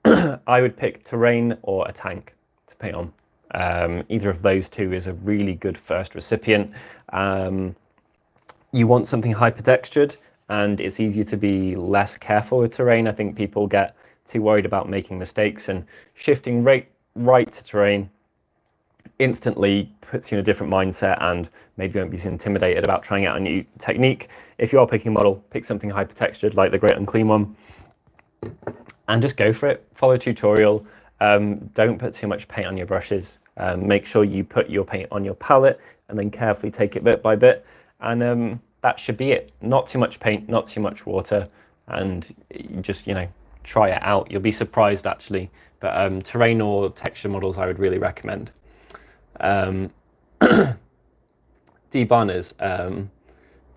I would pick terrain or a tank to paint on. Either of those two is a really good first recipient. You want something hyper-textured, and it's easier to be less careful with terrain. I think people get too worried about making mistakes, and shifting right to terrain instantly puts you in a different mindset, and maybe you won't be intimidated about trying out a new technique. If you are picking a model, pick something hyper-textured like the Great Unclean one, and just go for it. Follow a tutorial. Don't put too much paint on your brushes. Make sure you put your paint on your palette and then carefully take it bit by bit. And that should be it. Not too much paint, not too much water, and you just, try it out. You'll be surprised actually. But terrain or texture models I would really recommend. D. Barners, do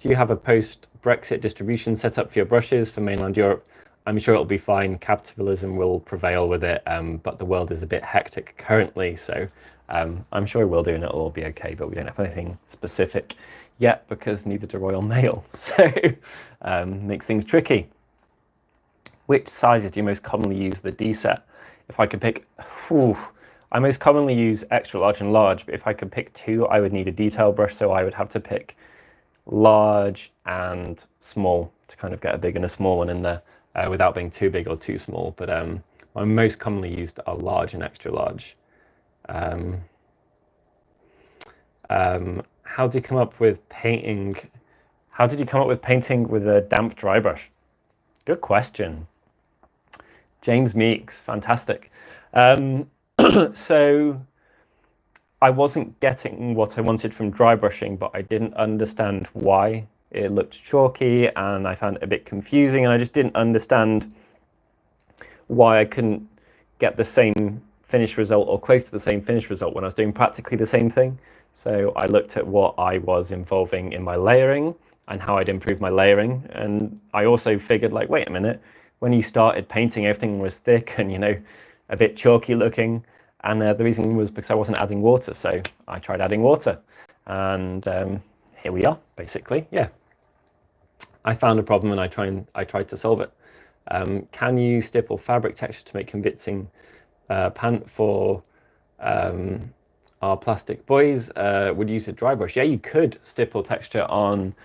you have a post-Brexit distribution set up for your brushes for mainland Europe? I'm sure it'll be fine. Capitalism will prevail with it, but the world is a bit hectic currently, so I'm sure we'll do and it'll all be okay, but we don't have anything specific yet because neither do Royal Mail, so makes things tricky. Which sizes do you most commonly use the D set? If I could pick, I most commonly use extra large and large, but if I could pick two, I would need a detail brush, so I would have to pick large and small to kind of get a big and a small one in there. Without being too big or too small, but my most commonly used are large and extra large. How do you come up with painting? How did you come up with painting with a damp dry brush? Good question. James Meeks, fantastic. So I wasn't getting what I wanted from dry brushing, but I didn't understand why. It looked chalky and I found it a bit confusing, and I just didn't understand why I couldn't get the same finished result or close to the same finished result when I was doing practically the same thing. So I looked at what I was involving in my layering and how I'd improve my layering. And I also figured, like, wait a minute, when you started painting, everything was thick and, a bit chalky looking. And the reason was because I wasn't adding water. So I tried adding water, and here we are, basically. Yeah. I found a problem and I tried to solve it. Can you stipple fabric texture to make convincing pant for our plastic boys? Would you use a dry brush? Yeah, you could stipple texture on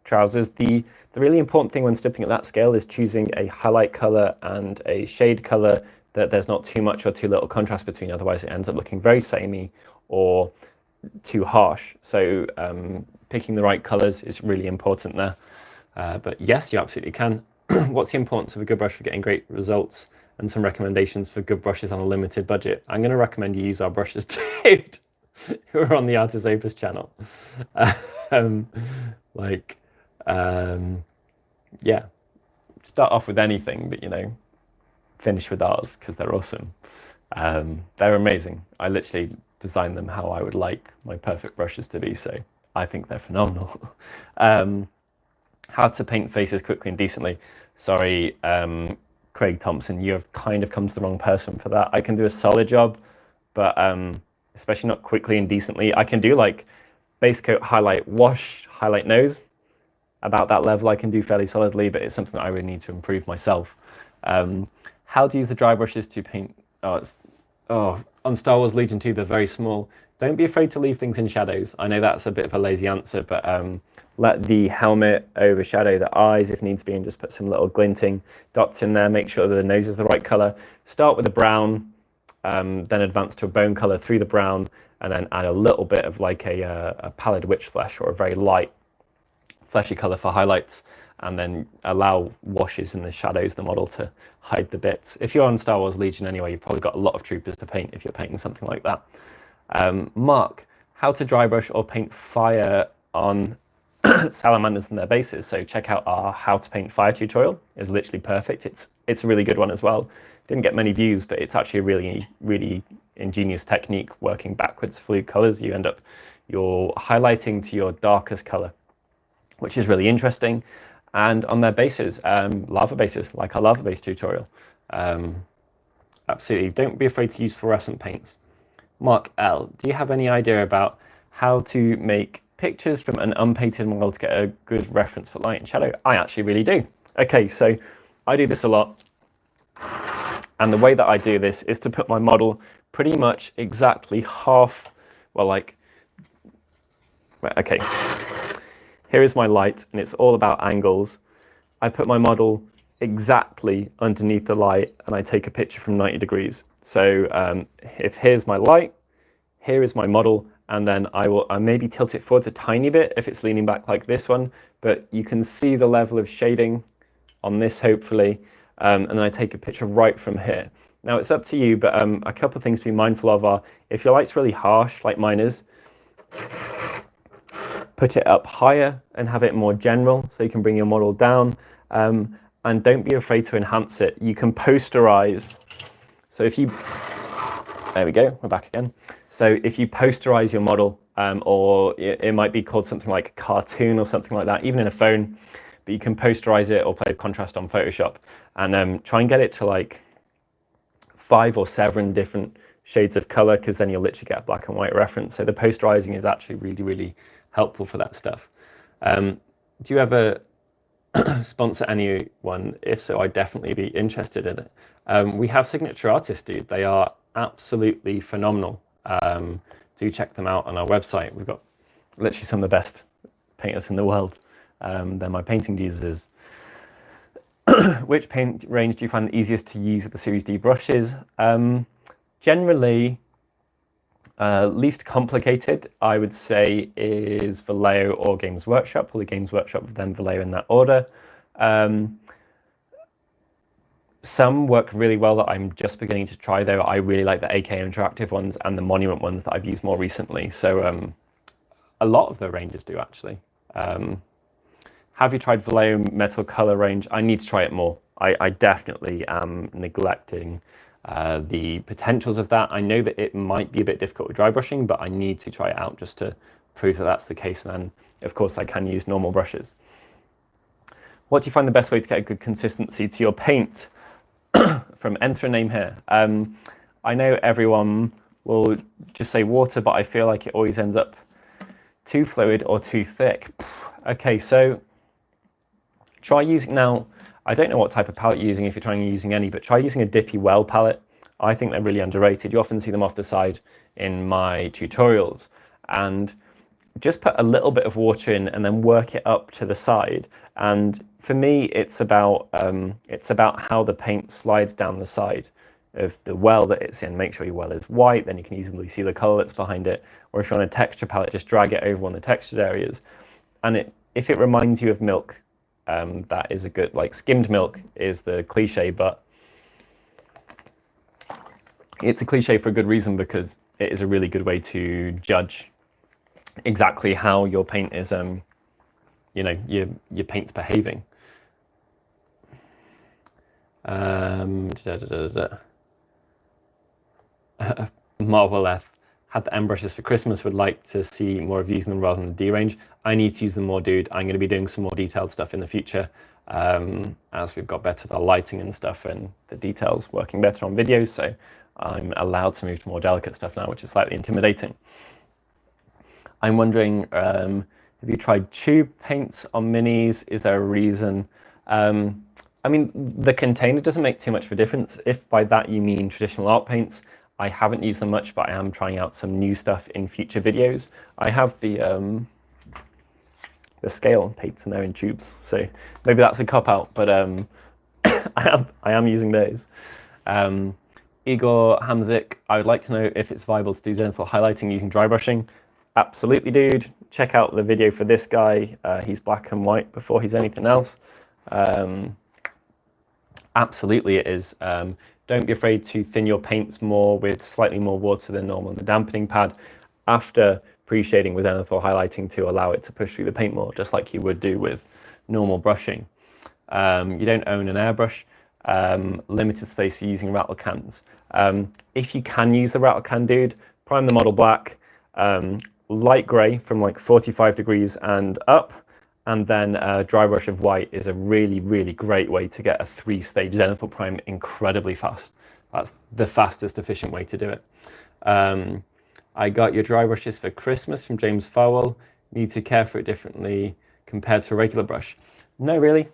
trousers. The really important thing when stippling at that scale is choosing a highlight color and a shade color that there's not too much or too little contrast between, otherwise it ends up looking very samey or too harsh. So picking the right colors is really important there. But yes, you absolutely can. What's the importance of a good brush for getting great results, and some recommendations for good brushes on a limited budget? I'm going to recommend you use our brushes, dude, who are on the Artis Opus channel. Yeah, start off with anything, but finish with ours because they're awesome. They're amazing. I literally designed them how I would like my perfect brushes to be, so I think they're phenomenal. How to paint faces quickly and decently. Sorry, Craig Thompson, you have kind of come to the wrong person for that. I can do a solid job, but especially not quickly and decently. I can do like base coat, highlight, wash, highlight, nose. About that level I can do fairly solidly, but it's something that I really need to improve myself. How to use the dry brushes to paint. On Star Wars Legion 2, they're very small. Don't be afraid to leave things in shadows. I know that's a bit of a lazy answer, but let the helmet overshadow the eyes if needs be, and just put some little glinting dots in there. Make sure that the nose is the right color. Start with a brown, then advance to a bone color through the brown, and then add a little bit of like a pallid witch flesh or a very light fleshy color for highlights, and then allow washes in the shadows of the model to hide the bits. If you're on Star Wars Legion anyway, you've probably got a lot of troopers to paint if you're painting something like that. Mark, how to dry brush or paint fire on salamanders and their bases. So check out our how to paint fire tutorial. It's literally perfect. It's a really good one as well. Didn't get many views, but it's actually a really ingenious technique working backwards through colors. You're highlighting to your darkest color, which is really interesting. And on their bases, lava bases, like our lava base tutorial. Absolutely, don't be afraid to use fluorescent paints. Mark L, do you have any idea about how to make pictures from an unpainted model to get a good reference for light and shadow? I actually really do. Okay, so I do this a lot. And the way that I do this is to put my model pretty much exactly half, well, like, okay. Here is my light, and it's all about angles. I put my model exactly underneath the light, and I take a picture from 90 degrees. So if here's my light, here is my model, and then I maybe tilt it forwards a tiny bit if it's leaning back like this one, but you can see the level of shading on this, hopefully, and then I take a picture right from here. Now it's up to you, but a couple of things to be mindful of are, if your light's really harsh, like mine is, put it up higher and have it more general, so you can bring your model down, and don't be afraid to enhance it. You can posterize. So if you, there we go, we're back again. So if you posterize your model, or it might be called something like a cartoon or something like that, even in a phone, but you can posterize it or play contrast on Photoshop and try and get it to like 5 or 7 different shades of color, because then you'll literally get a black and white reference. So the posterizing is actually really helpful for that stuff. Do you ever sponsor anyone? If so, I'd definitely be interested in it. We have Signature Artists, dude. They are absolutely phenomenal. Do check them out on our website. We've got literally some of the best painters in the world. They're my painting users. Which paint range do you find the easiest to use with the Series D brushes? Generally, least complicated, I would say, is Vallejo or Games Workshop, or the Games Workshop, then Vallejo in that order. Some work really well that I'm just beginning to try, though. I really like the AK Interactive ones and the Monument ones that I've used more recently. So a lot of the ranges do, actually. Have you tried Vallejo Metal Color range? I need to try it more. I definitely am neglecting the potentials of that. I know that it might be a bit difficult with dry brushing, but I need to try it out just to prove that that's the case. And then, of course, I can use normal brushes. What do you find the best way to get a good consistency to your paint? From Enter a Name Here. I know everyone will just say water, but I feel like it always ends up too fluid or too thick. Okay, so try using, now, I don't know what type of palette you're using, if you're trying using any, but try using a Dippy Well palette. I think they're really underrated. You often see them off the side in my tutorials, and just put a little bit of water in and then work it up to the side. And for me, it's about how the paint slides down the side of the well that it's in. Make sure your well is white, then you can easily see the color that's behind it. Or if you're on a texture palette, just drag it over one of the textured areas. And if it reminds you of milk, that is a good, like skimmed milk is the cliche, but it's a cliche for a good reason, because it is a really good way to judge exactly how your paint is, you know, your paint's behaving. Marvel F had the M brushes for Christmas, would like to see more of using them rather than the D range. I need to use them more, dude. I'm going to be doing some more detailed stuff in the future, as we've got better with our lighting and stuff and the details working better on videos. So I'm allowed to move to more delicate stuff now, which is slightly intimidating. I'm wondering, have you tried tube paints on minis? Is there a reason? I mean, the container doesn't make too much of a difference. If by that you mean traditional art paints, I haven't used them much, but I am trying out some new stuff in future videos. I have the scale paints and they're in tubes, so maybe that's a cop-out, but I am using those. Igor Hamzik, I would like to know if it's viable to do Xenothor highlighting using dry brushing. Absolutely, dude. Check out the video for this guy. He's black and white before he's anything else. Absolutely it is. Don't be afraid to thin your paints more with slightly more water than normal in the dampening pad. After pre-shading with Xenothor highlighting to allow it to push through the paint more, just like you would do with normal brushing. You don't own an airbrush, limited space for using rattle cans. If you can use the rattle can, dude, prime the model black, light grey from like 45 degrees and up, and then a dry brush of white is a really, really great way to get a 3-stage Xenothor prime incredibly fast. That's the fastest, efficient way to do it. I got your dry brushes for Christmas from James Farwell. Need to care for it differently compared to a regular brush? No, really.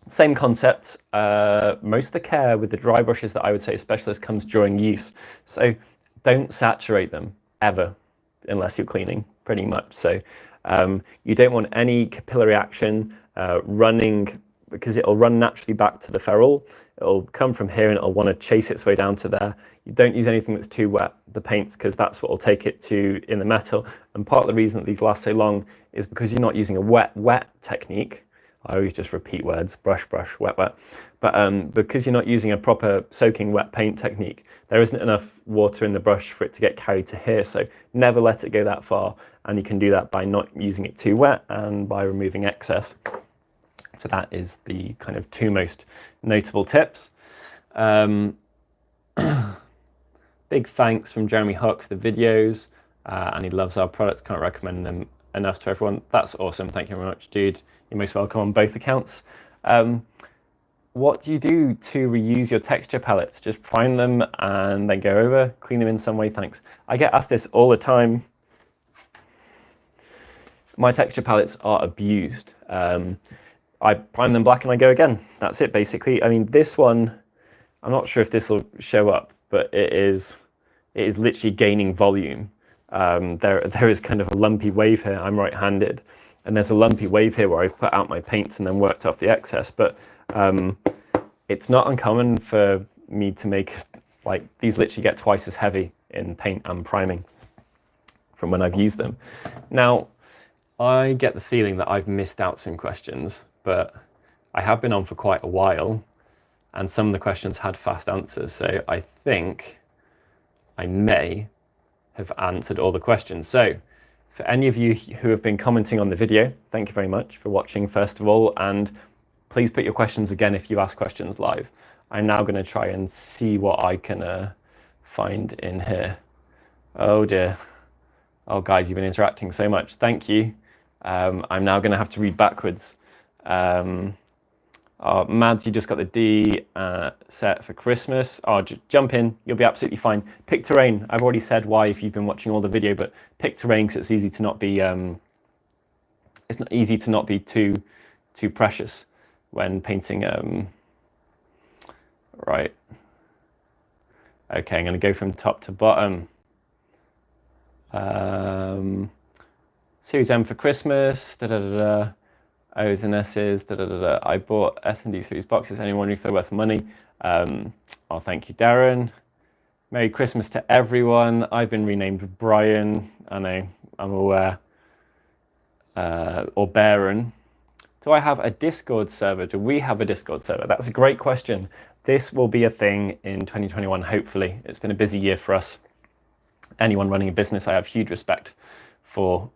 Same concept. Most of the care with the dry brushes that I would say a specialist comes during use. So don't saturate them ever, unless you're cleaning, pretty much. So you don't want any capillary action running, because it'll run naturally back to the ferrule. It'll come from here and it'll want to chase its way down to there. You don't use anything that's too wet, the paints, because that's what will take it to in the metal. And part of the reason that these last so long is because you're not using a wet technique. I always just repeat words, brush, wet. But because you're not using a proper soaking wet paint technique, there isn't enough water in the brush for it to get carried to here. So never let it go that far. And you can do that by not using it too wet and by removing excess. So that is the kind of 2 most notable tips. Big thanks from Jeremy Huck for the videos, and he loves our products, can't recommend them enough to everyone. That's awesome, thank you very much, dude. You're most welcome on both accounts. What do you do to reuse your texture palettes? Just prime them and then go over, clean them in some way, thanks. I get asked this all the time. My texture palettes are abused. I prime them black and I go again. That's it, basically. I mean, this one, I'm not sure if this will show up, but it is literally gaining volume. There is kind of a lumpy wave here. I'm right-handed, and there's a lumpy wave here where I've put out my paints and then worked off the excess. But it's not uncommon for me to make, like, these literally get twice as heavy in paint and priming from when I've used them. Now, I get the feeling that I've missed out some questions, but I have been on for quite a while, and some of the questions had fast answers. So I think I may have answered all the questions. So for any of you who have been commenting on the video, thank you very much for watching, first of all, and please put your questions again if you ask questions live. I'm now going to try and see what I can find in here. Oh dear. Oh guys, you've been interacting so much. Thank you. I'm now going to have to read backwards. Mads, you just got the D set for Christmas. Oh, jump in, you'll be absolutely fine. Pick terrain. I've already said why if you've been watching all the video, but pick terrain because it's easy to not be. It's not easy to not be too precious when painting. Right. Okay, I'm going to go from top to bottom. Series M for Christmas. O's and S's, I bought S&D series boxes. Anyone wondering if they're worth money? Oh, thank you, Darren. Merry Christmas to everyone. I've been renamed Brian. I know, I'm aware. Or Byron. Do I have a Discord server? Do we have a Discord server? That's a great question. This will be a thing in 2021, hopefully. It's been a busy year for us. Anyone running a business, I have huge respect for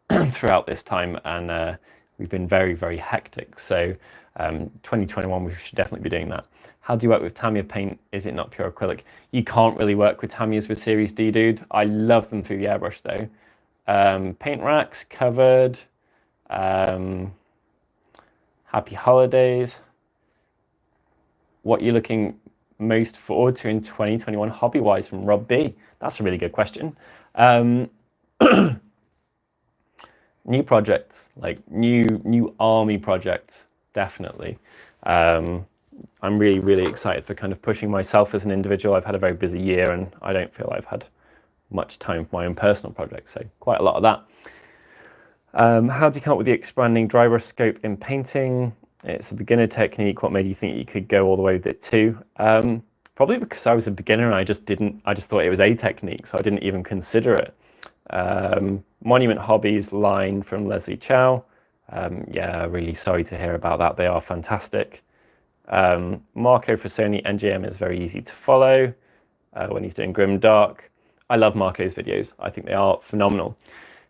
throughout this time, and we've been very, very hectic. So 2021, we should definitely be doing that. How do you work with Tamiya paint? Is it not pure acrylic? You can't really work with Tamiyas with Series D, dude. I love them through the airbrush though. Paint racks covered. Happy holidays. What are you looking most forward to in 2021 hobby-wise from Rob B? That's a really good question. New projects, like new army projects, definitely. I'm really, really excited for kind of pushing myself as an individual. I've had a very busy year and I don't feel I've had much time for my own personal projects, so quite a lot of that. How do you come up with the expanding Drybrush scope in painting? It's a beginner technique. What made you think you could go all the way with it too? Probably because I was a beginner and I just thought it was a technique, so I didn't even consider it. Monument Hobbies line from Leslie Chow. Yeah, really sorry to hear about that. They are fantastic. Marco for Sony NGM is very easy to follow when he's doing Grim Dark. I love Marco's videos. I think they are phenomenal.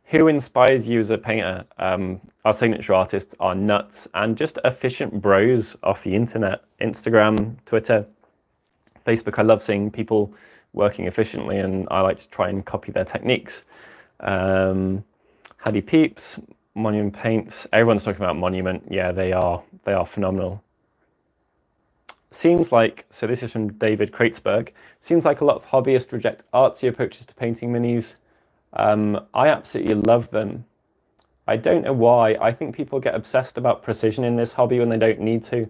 Who inspires you as a painter? Our signature artists are nuts and just efficient bros off the internet. Instagram, Twitter, Facebook. I love seeing people working efficiently, and I like to try and copy their techniques. Haddy Peeps, Monument Paints. Everyone's talking about Monument. Yeah, they are phenomenal. Seems like, so this is from David Kreitzberg, seems like a lot of hobbyists reject artsy approaches to painting minis. I absolutely love them. I don't know why. I think people get obsessed about precision in this hobby when they don't need to.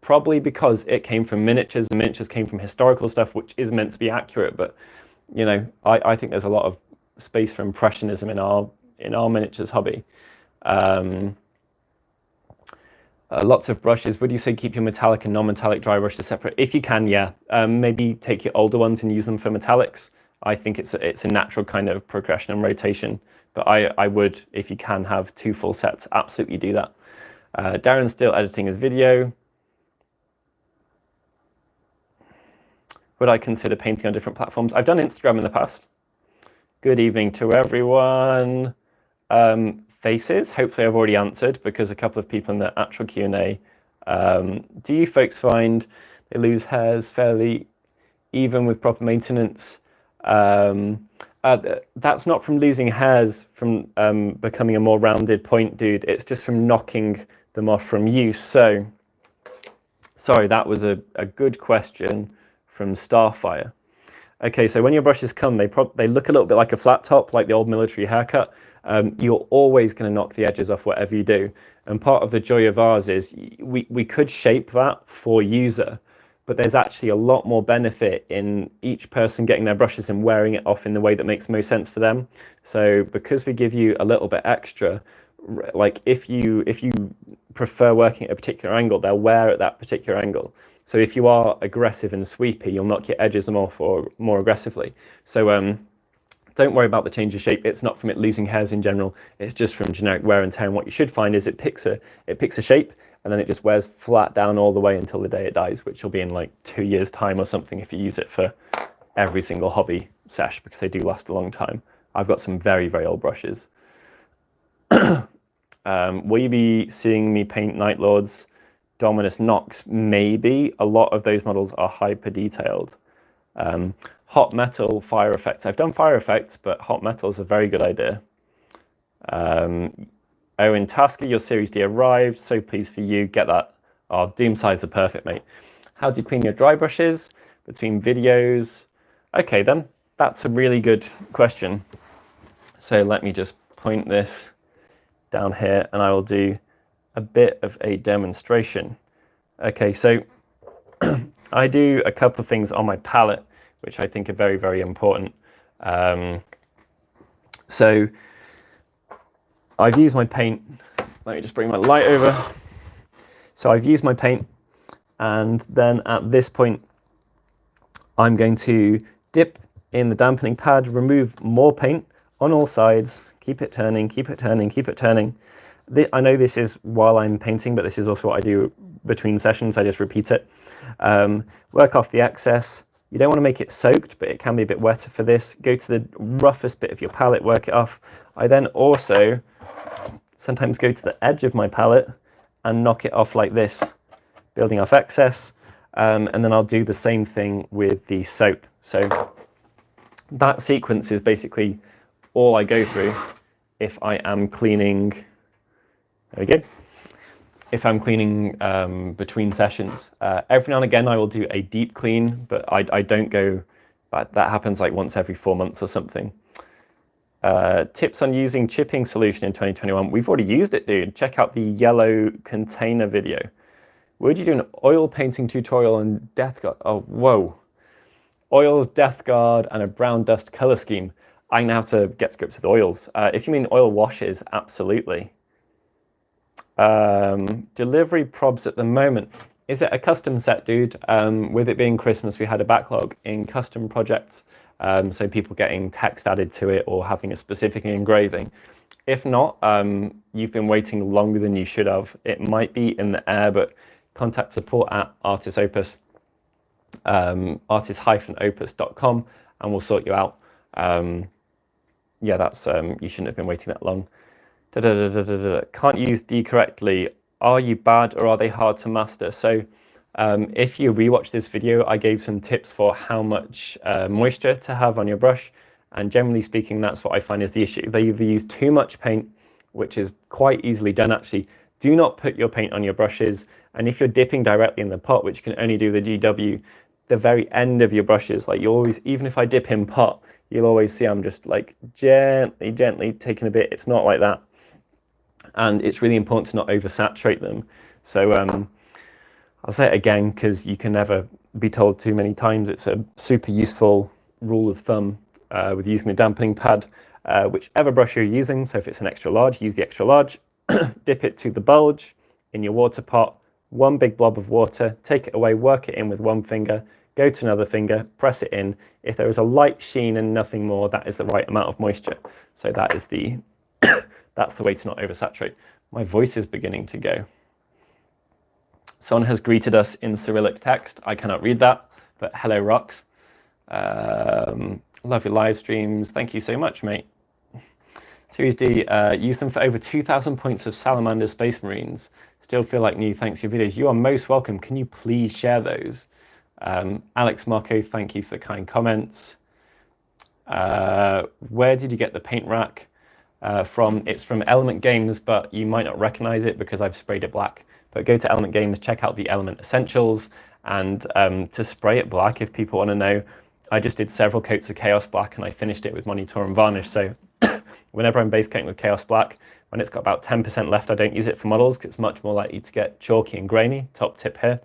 Probably because it came from miniatures, and miniatures came from historical stuff, which is meant to be accurate. But, you know, I think there's a lot of space for impressionism in our miniatures hobby. Lots of brushes. Would you say keep your metallic and non-metallic dry brushes separate? If you can, yeah. Maybe take your older ones and use them for metallics. I think it's a natural kind of progression and rotation. But I would, if you can, have 2 full sets. Absolutely do that. Darren's still editing his video. Would I consider painting on different platforms? I've done Instagram in the past. Good evening to everyone. Faces, hopefully I've already answered, because a couple of people in the actual Q&A. Do you folks find they lose hairs fairly even with proper maintenance? That's not from losing hairs from becoming a more rounded point, dude. It's just from knocking them off from use. So, sorry, that was a good question from Starfire. Okay, so when your brushes come, they look a little bit like a flat top, like the old military haircut. You're always going to knock the edges off whatever you do. And part of the joy of ours is we could shape that for user, but there's actually a lot more benefit in each person getting their brushes and wearing it off in the way that makes most sense for them. So because we give you a little bit extra, like if you prefer working at a particular angle, they'll wear at that particular angle. So if you are aggressive and sweepy, you'll knock your edges off or more aggressively. So don't worry about the change of shape. It's not from it losing hairs in general. It's just from generic wear and tear. And what you should find is it picks a shape, and then it just wears flat down all the way until the day it dies, which will be in like 2 years' time or something if you use it for every single hobby sesh, because they do last a long time. I've got some very, very old brushes. Will you be seeing me paint Night Lords, Dominus Nox? Maybe. A lot of those models are hyper detailed. Hot metal fire effects. I've done fire effects, but hot metal is a very good idea. Owen Tasker, your Series D arrived. So pleased for you. Get that. Oh, Doom sides are perfect, mate. How do you clean your dry brushes between videos? Okay, then. That's a really good question. So let me just point this down here, and I will do a bit of a demonstration. Okay, so I do a couple of things on my palette, which I think are very, very important. So I've used my paint. Let me just bring my light over. So I've used my paint, and then at this point, I'm going to dip in the dampening pad, remove more paint on all sides, keep it turning, keep it turning, keep it turning. I know this is while I'm painting, but this is also what I do between sessions. I just repeat it. Work off the excess. You don't want to make it soaked, but it can be a bit wetter for this. Go to the roughest bit of your palette, work it off. I then also sometimes go to the edge of my palette and knock it off like this, building off excess. And then I'll do the same thing with the soap. So that sequence is basically all I go through if I am cleaning. There we go. If I'm cleaning between sessions. Every now and again I will do a deep clean, but I don't go, that happens like once every 4 months or something. Tips on using chipping solution in 2021. We've already used it, dude. Check out the yellow container video. Would you do an oil painting tutorial on Death Guard? Oh, whoa. Oil, Death Guard, and a brown dust color scheme. I'm gonna have to get to grips with oils. If you mean oil washes, absolutely. Delivery probs at the moment. Is it a custom set, dude? With it being Christmas, we had a backlog in custom projects. So people getting text added to it or having a specific engraving. If not, you've been waiting longer than you should have. It might be in the air, but contact support at Artis Opus, artis-opus.com, and we'll sort you out. Yeah, that's you shouldn't have been waiting that long. Can't use D correctly. Are you bad or are they hard to master? So if you rewatch this video, I gave some tips for how much moisture to have on your brush. And generally speaking, that's what I find is the issue. They either use too much paint, which is quite easily done actually. Do not put your paint on your brushes. And if you're dipping directly in the pot, which you can only do the GW, the very end of your brushes, like you always, even if I dip in pot, you'll always see I'm just like gently taking a bit. It's not like that. And it's really important to not oversaturate them. So I'll say it again because you can never be told too many times. It's a super useful rule of thumb with using the dampening pad, whichever brush you're using. So if it's an extra large, use the extra large, dip it to the bulge in your water pot, one big blob of water, take it away, work it in with one finger, go to another finger, press it in. If there is a light sheen and nothing more, that is the right amount of moisture. So that is the, that's the way to not oversaturate. My voice is beginning to go. Someone has greeted us in Cyrillic text. I cannot read that, but hello rocks. Love your live streams. Thank you so much, mate. Series D, use them for over 2,000 points of Salamander Space Marines. Still feel like new, thanks for your videos. You are most welcome. Can you please share those? Alex Marco, thank you for the kind comments. Where did you get the paint rack from? It's from Element Games, but you might not recognize it because I've sprayed it black. But go to Element Games, check out the Element Essentials, and to spray it black, if people want to know, I just did several coats of Chaos Black and I finished it with Monitor and Varnish. So whenever I'm base coating with Chaos Black, when it's got about 10% left, I don't use it for models because it's much more likely to get chalky and grainy. Top tip here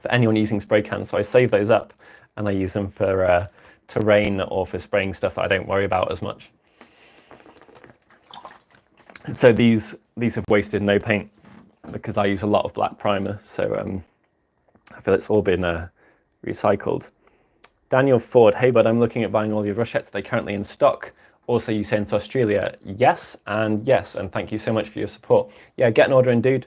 for anyone using spray cans. So I save those up and I use them for terrain or for spraying stuff that I don't worry about as much. So these have wasted no paint because I use a lot of black primer. So I feel it's all been recycled. Daniel Ford, hey bud, I'm looking at buying all your brush sets. They're currently in stock. Also, you sent to Australia. Yes, and thank you so much for your support. Yeah, get an order in, dude.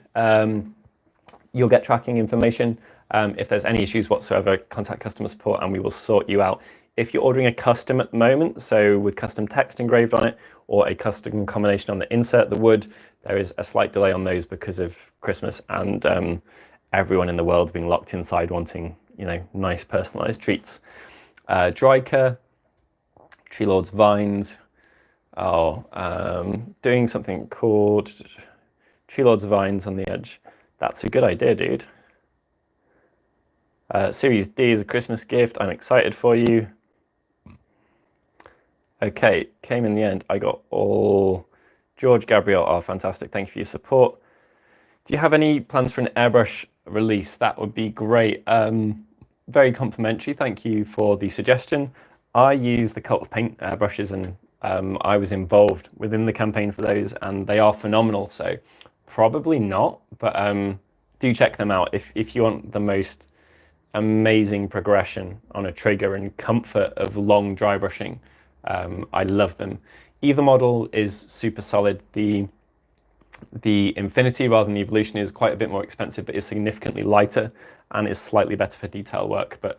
You'll get tracking information. If there's any issues whatsoever, contact customer support and we will sort you out. If you're ordering a custom at the moment, so with custom text engraved on it, or a custom combination on the insert, the wood, there is a slight delay on those because of Christmas and everyone in the world being locked inside wanting, you know, nice personalized treats. Dryker, Tree Lord's Vines, doing something called Tree Lord's Vines on the edge. That's a good idea, dude. Series D is a Christmas gift. I'm excited for you. Okay, came in the end. I got all. George Gabriel, oh, fantastic. Thank you for your support. Do you have any plans for an airbrush release? That would be great. Very complimentary. Thank you for the suggestion. I use the Cult of Paint airbrushes and I was involved within the campaign for those and they are phenomenal. So probably not, but do check them out if you want the most amazing progression on a trigger and comfort of long dry brushing. I love them. Either model is super solid. The Infinity rather than the Evolution is quite a bit more expensive, but is significantly lighter and is slightly better for detail work. But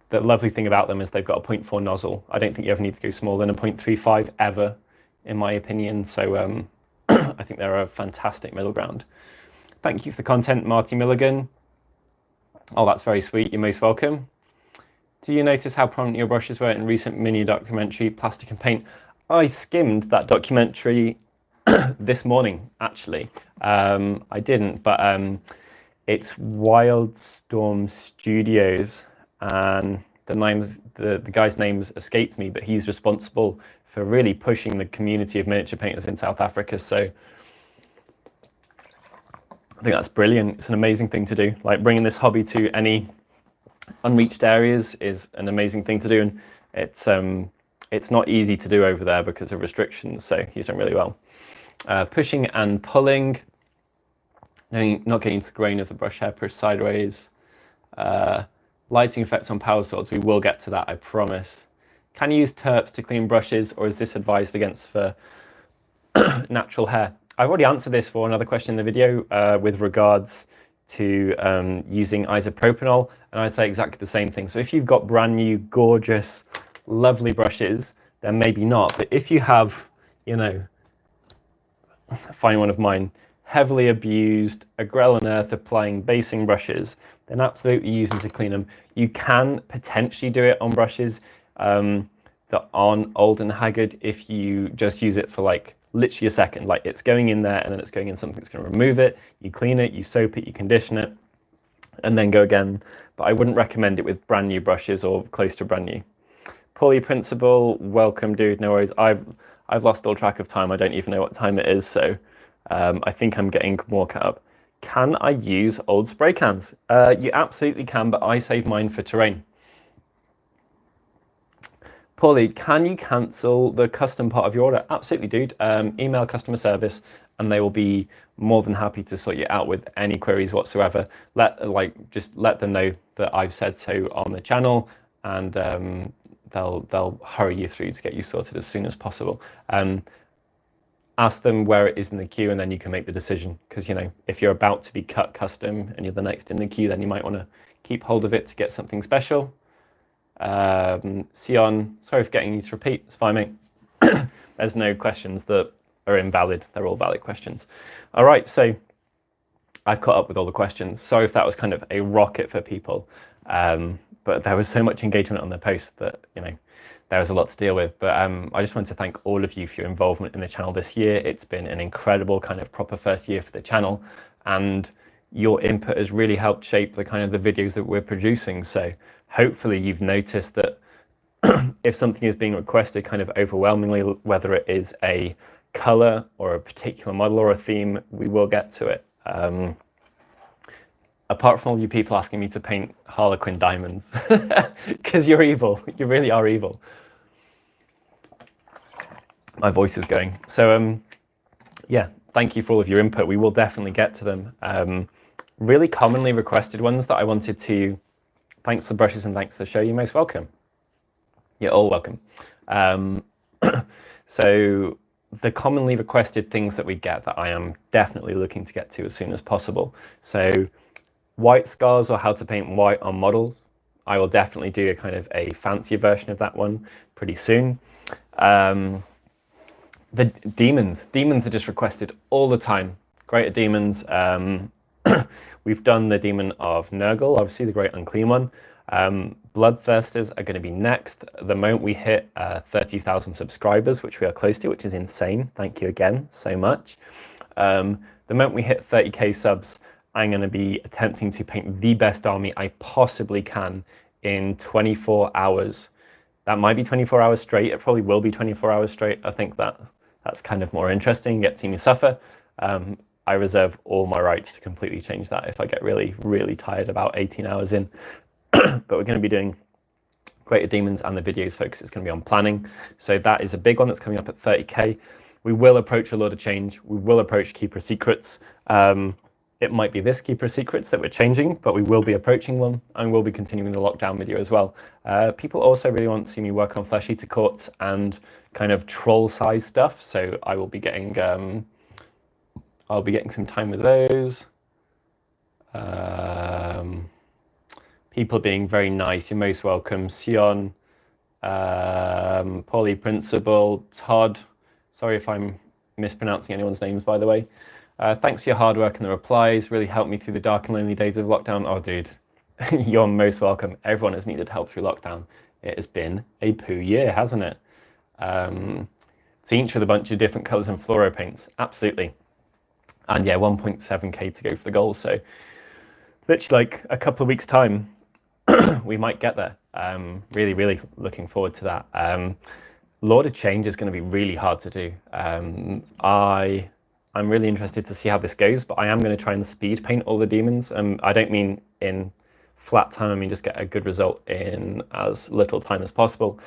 the lovely thing about them is they've got a 0.4 nozzle. I don't think you ever need to go smaller than a 0.35 ever, in my opinion. So I think they're a fantastic middle ground. Thank you for the content, Marty Milligan. Oh, that's very sweet. You're most welcome. Do you notice how prominent your brushes were in recent mini documentary, Plastic and Paint? I skimmed that documentary this morning, actually. I didn't, but it's Wildstorm Studios, and the guy's name's escaped me, but he's responsible for really pushing the community of miniature painters in South Africa. So I think that's brilliant. It's an amazing thing to do. Like bringing this hobby to any unreached areas is an amazing thing to do, and it's not easy to do over there because of restrictions. So he's done really well. Pushing and pulling, not getting into the grain of the brush hair, push sideways. Lighting effects on power swords, we will get to that, I promise. Can you use Terps to clean brushes, or is this advised against for natural hair? I've already answered this for another question in the video with regards to using isopropyl, and I'd say exactly the same thing. So if you've got brand new, gorgeous, lovely brushes, then maybe not. But if you have, you know, find one of mine, heavily abused agrellan earth applying basing brushes, then absolutely use them to clean them. You can potentially do it on brushes that aren't old and haggard if you just use it for like literally a second, like it's going in there and then it's going in something that's going to remove it. You clean it, you soap it, you condition it, and then go again. But I wouldn't recommend it with brand new brushes or close to brand new. Paulie Principal, welcome dude, no worries. I've lost all track of time. I don't even know what time it is, so I think I'm getting more caught up. Can I use old spray cans? You absolutely can, but I save mine for terrain. Paulie, can you cancel the custom part of your order? Absolutely, dude. Email customer service and they will be more than happy to sort you out with any queries whatsoever. Just let them know that I've said so on the channel, and they'll hurry you through to get you sorted as soon as possible. Ask them where it is in the queue, and then you can make the decision. Because, you know, if you're about to be cut custom and you're the next in the queue, then you might want to keep hold of it to get something special. Sion, sorry for getting you to repeat. It's fine, mate. There's no questions that are invalid. They're all valid questions. All right, so I've caught up with all the questions. Sorry if that was kind of a rocket for people, but there was so much engagement on the post that, you know, there was a lot to deal with. But I just want to thank all of you for your involvement in the channel this year. It's been an incredible kind of proper first year for the channel, and your input has really helped shape the kind of the videos that we're producing. So hopefully you've noticed that if something is being requested kind of overwhelmingly, whether it is a color or a particular model or a theme, we will get to it. Apart from all you people asking me to paint Harlequin diamonds, because you're evil, you really are evil. My voice is going. So yeah, thank you for all of your input. We will definitely get to them. Really commonly requested ones that I wanted to, thanks for the brushes and thanks for the show, you're most welcome. You're all welcome. So the commonly requested things that we get that I am definitely looking to get to as soon as possible. So white scars, or how to paint white on models. I will definitely do a kind of a fancier version of that one pretty soon. The demons are just requested all the time. Greater demons. We've done the demon of Nurgle, obviously the great unclean one. Bloodthirsters are going to be next. The moment we hit 30,000 subscribers, which we are close to, which is insane. Thank you again so much. The moment we hit 30k subs, I'm going to be attempting to paint the best army I possibly can in 24 hours. That might be 24 hours straight. It probably will be 24 hours straight. I think that's kind of more interesting. Get to see me suffer. I reserve all my rights to completely change that if I get really, really tired about 18 hours in. But we're going to be doing Greater Demons, and the video's focus is going to be on planning. So that is a big one that's coming up at 30k. We will approach a lot of change. We will approach Keeper Secrets. It might be this Keeper Secrets that we're changing, but we will be approaching one, and we'll be continuing the lockdown video as well. People also really want to see me work on Flesh Eater Courts and kind of troll size stuff. So I will be getting, I'll be getting some time with those. People being very nice, you're most welcome. Sion, Paulie Principal, Todd, sorry if I'm mispronouncing anyone's names, by the way. Thanks for your hard work and the replies, really helped me through the dark and lonely days of lockdown. Oh dude, you're most welcome. Everyone has needed help through lockdown. It has been a poo year, hasn't it? Each with a bunch of different colours and fluoro paints, absolutely. And yeah, 1.7k to go for the goal, so literally like a couple of weeks time, we might get there. Really, really looking forward to that. Lord of Change is going to be really hard to do. I'm really interested to see how this goes, but I am going to try and speed paint all the demons. I don't mean in flat time, I mean just get a good result in as little time as possible.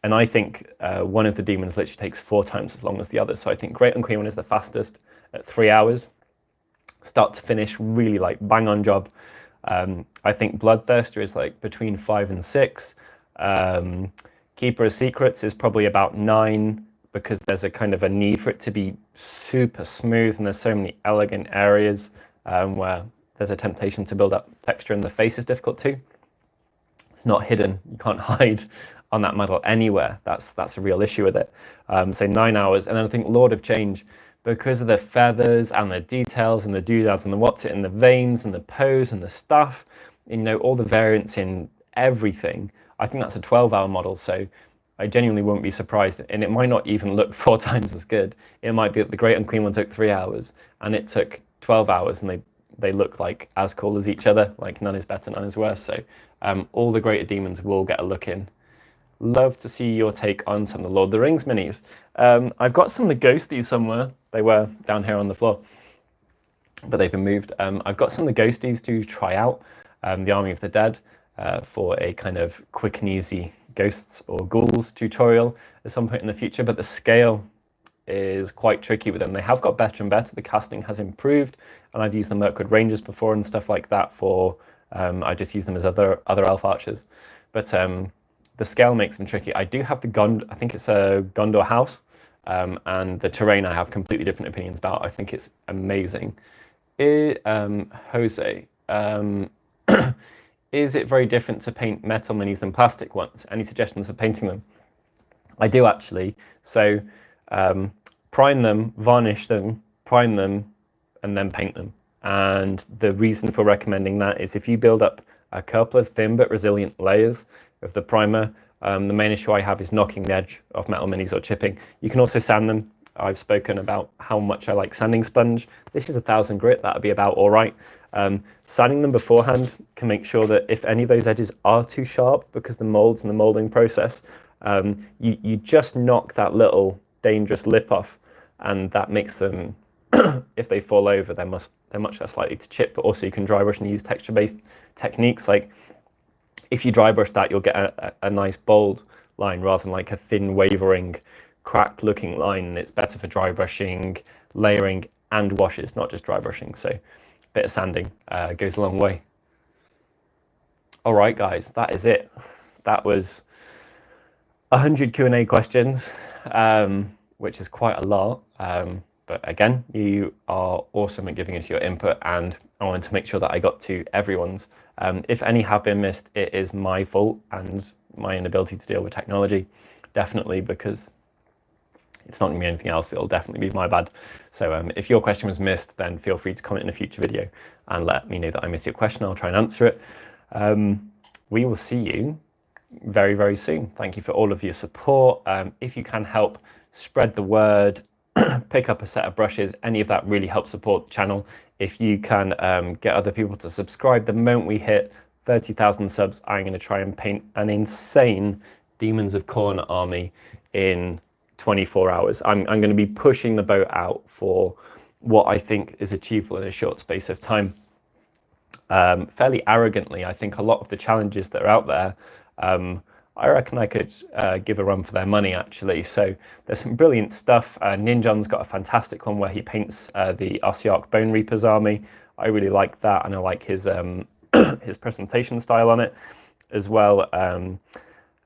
And I think one of the demons literally takes 4 times as long as the others. So I think Great Unclean One is the fastest at 3 hours. Start to finish, really like bang on job. I think Bloodthirster is like between 5 and 6. Keeper of Secrets is probably about 9, because there's a kind of a need for it to be super smooth, and there's so many elegant areas where there's a temptation to build up texture, and the face is difficult too. It's not hidden, you can't hide on that model anywhere. That's a real issue with it. So 9 hours. And then I think Lord of Change, because of the feathers and the details and the doodads and the what's it and the veins and the pose and the stuff, you know, all the variants in everything, I think that's a 12-hour model. So I genuinely won't be surprised. And it might not even look 4 times as good. It might be that the Great Unclean one took 3 hours and it took 12 hours, and they look like as cool as each other. Like none is better, none is worse. So all the greater demons will get a look in. Love to see your take on some of the Lord of the Rings minis. I've got some of the ghosties somewhere. They were down here on the floor, but they've been moved. I've got some of the ghosties to try out, the Army of the Dead, for a kind of quick and easy ghosts or ghouls tutorial at some point in the future, but the scale is quite tricky with them. They have got better and better. The casting has improved, and I've used the Mirkwood Rangers before and stuff like that for, I just use them as other elf archers. But the scale makes them tricky. I do have the I think it's a Gondor house, and the terrain I have completely different opinions about. I think it's amazing. Jose, is it very different to paint metal minis than plastic ones? Any suggestions for painting them? I do actually. So prime them, varnish them, prime them, and then paint them. And the reason for recommending that is if you build up a couple of thin but resilient layers of the primer, the main issue I have is knocking the edge of metal minis or chipping. You can also sand them. I've spoken about how much I like sanding sponge. This is 1000 grit, that would be about all right. Sanding them beforehand can make sure that if any of those edges are too sharp, because the molds and the molding process, you just knock that little dangerous lip off, and that makes them, if they fall over, they're much less likely to chip. But also you can dry brush and use texture-based techniques. Like if you dry brush that, you'll get a nice bold line rather than like a thin wavering cracked looking line. And it's better for dry brushing, layering and washes, not just dry brushing. So a bit of sanding goes a long way. All right, guys, that is it. That was 100 Q&A questions, which is quite a lot. But again, you are awesome at giving us your input, and I wanted to make sure that I got to everyone's. If any have been missed, it is my fault and my inability to deal with technology, definitely, because it's not going to be anything else. It'll definitely be my bad. So if your question was missed, then feel free to comment in a future video and let me know that I missed your question. I'll try and answer it. We will see you very, very soon. Thank you for all of your support. If you can help spread the word, pick up a set of brushes, any of that really helps support the channel. If you can get other people to subscribe, the moment we hit 30,000 subs, I'm going to try and paint an insane Demons of Khorne army in 24 hours. I'm going to be pushing the boat out for what I think is achievable in a short space of time. Fairly arrogantly, I think a lot of the challenges that are out there, I reckon I could give a run for their money, actually. So there's some brilliant stuff. Ninjon's got a fantastic one where he paints the Ossiarch Bone Reaper's army. I really like that, and I like his his presentation style on it as well.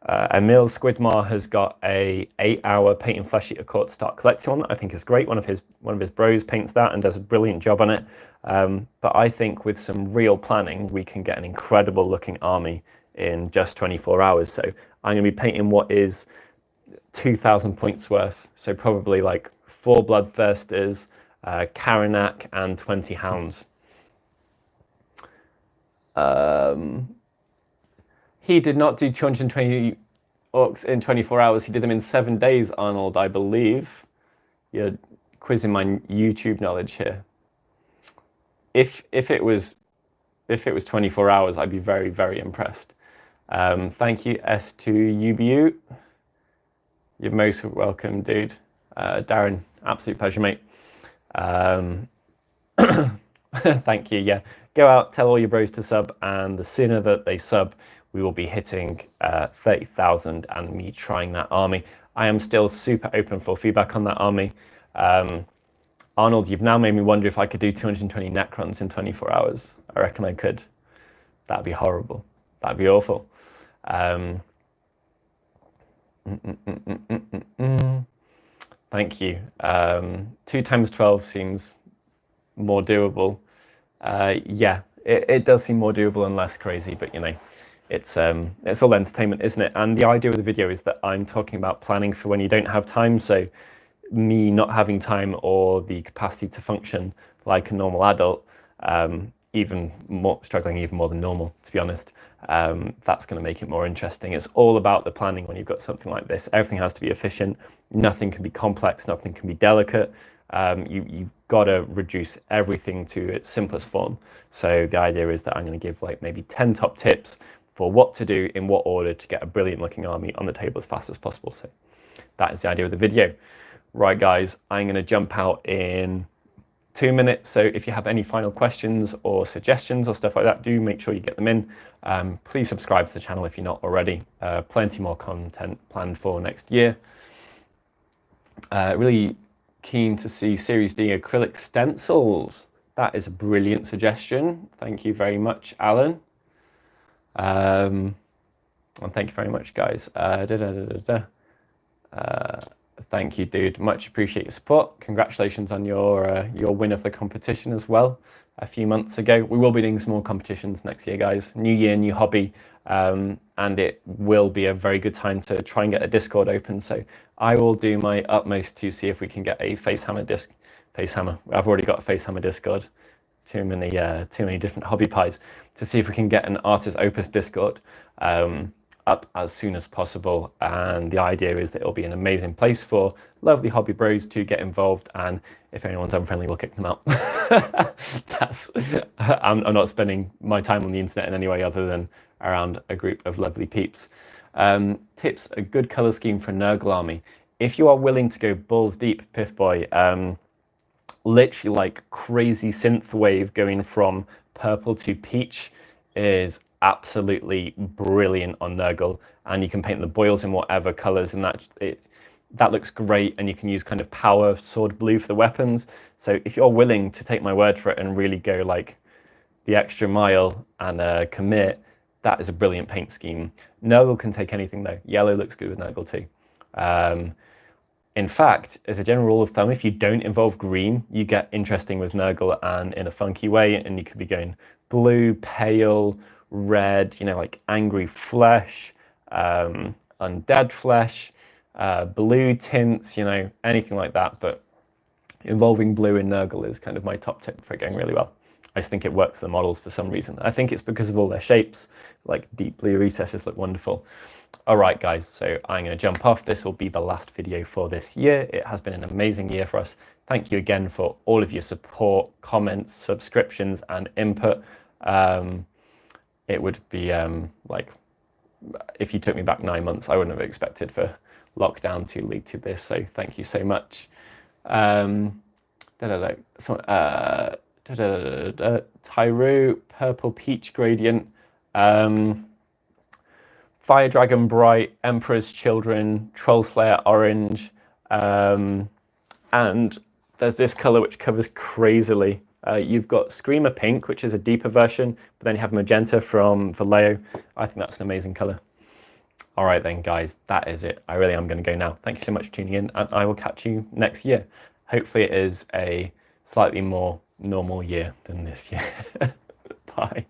Emil Squidmar has got a 8-hour paint and flesh eater court start collecting one that I think is great. One of his bros paints that and does a brilliant job on it. But I think with some real planning, we can get an incredible looking army in just 24 hours. So I'm going to be painting what is 2,000 points worth. So probably like 4 Bloodthirsters, Karanak, and 20 Hounds. He did not do 220 orcs in 24 hours. He did them in 7 days, Arnold, I believe. You're quizzing my YouTube knowledge here. If it was 24 hours, I'd be very, very impressed. Thank you, S2UBU. You're most welcome, dude. Darren, absolute pleasure, mate. Thank you. Yeah, go out, tell all your bros to sub, and the sooner that they sub, we will be hitting 30,000 and me trying that army. I am still super open for feedback on that army. Arnold, you've now made me wonder if I could do 220 Necrons in 24 hours. I reckon I could. That'd be horrible. That'd be awful. Thank you. 2 times 12 seems more doable. Yeah, it does seem more doable and less crazy, but you know, it's all entertainment, isn't it? And the idea of the video is that I'm talking about planning for when you don't have time. So me not having time or the capacity to function like a normal adult, even more struggling even more than normal, to be honest. That's going to make it more interesting. It's all about the planning when you've got something like this. Everything has to be efficient. Nothing can be complex. Nothing can be delicate. You've got to reduce everything to its simplest form. So the idea is that I'm going to give like maybe 10 top tips for what to do in what order to get a brilliant looking army on the table as fast as possible. So that is the idea of the video. Right, guys, I'm going to jump out in 2 minutes. So if you have any final questions or suggestions or stuff like that, do make sure you get them in. Please subscribe to the channel if you're not already. Plenty more content planned for next year. Really keen to see Series D acrylic stencils. That is a brilliant suggestion. Thank you very much, Alan. And thank you very much, guys. Thank you, dude. Much appreciate your support. Congratulations on your win of the competition as well a few months ago. We will be doing some more competitions next year, guys. New year, new hobby, and it will be a very good time to try and get a Discord open. So I will do my utmost to see if we can get a Facehammer. I've already got a Facehammer Discord. Too many different hobby pies. To see if we can get an Artis Opus Discord up as soon as possible, and the idea is that it'll be an amazing place for lovely hobby bros to get involved, and if anyone's unfriendly, we'll kick them out. I'm not spending my time on the internet in any way other than around a group of lovely peeps. Tips: a good color scheme for Nurgle army. If you are willing to go balls deep, Piff Boy, literally like crazy synthwave going from purple to peach is absolutely brilliant on Nurgle, and you can paint the boils in whatever colors, and that looks great, and you can use kind of power sword blue for the weapons. So if you're willing to take my word for it and really go like the extra mile and commit, that is a brilliant paint scheme. Nurgle can take anything though. Yellow looks good with Nurgle too. In fact, as a general rule of thumb, if you don't involve green, you get interesting with Nurgle and in a funky way, and you could be going blue, pale, red, you know, like angry flesh, undead flesh, blue tints, you know, anything like that. But involving blue in Nurgle is kind of my top tip for going really well. I just think it works for the models for some reason. I think it's because of all their shapes, like deep blue recesses look wonderful. All right, guys, so I'm going to jump off. This will be the last video for this year. It has been an amazing year for us. Thank you again for all of your support, comments, subscriptions, and input. It would be like, if you took me back 9 months, I wouldn't have expected for lockdown to lead to this. So thank you so much. Tyru, purple peach gradient. Fire Dragon Bright, Emperor's Children, Troll Slayer Orange, and there's this color which covers crazily. You've got Screamer Pink, which is a deeper version, but then you have Magenta for Leo. I think that's an amazing color. All right then, guys, that is it. I really am going to go now. Thank you so much for tuning in, and I will catch you next year. Hopefully it is a slightly more normal year than this year. Bye.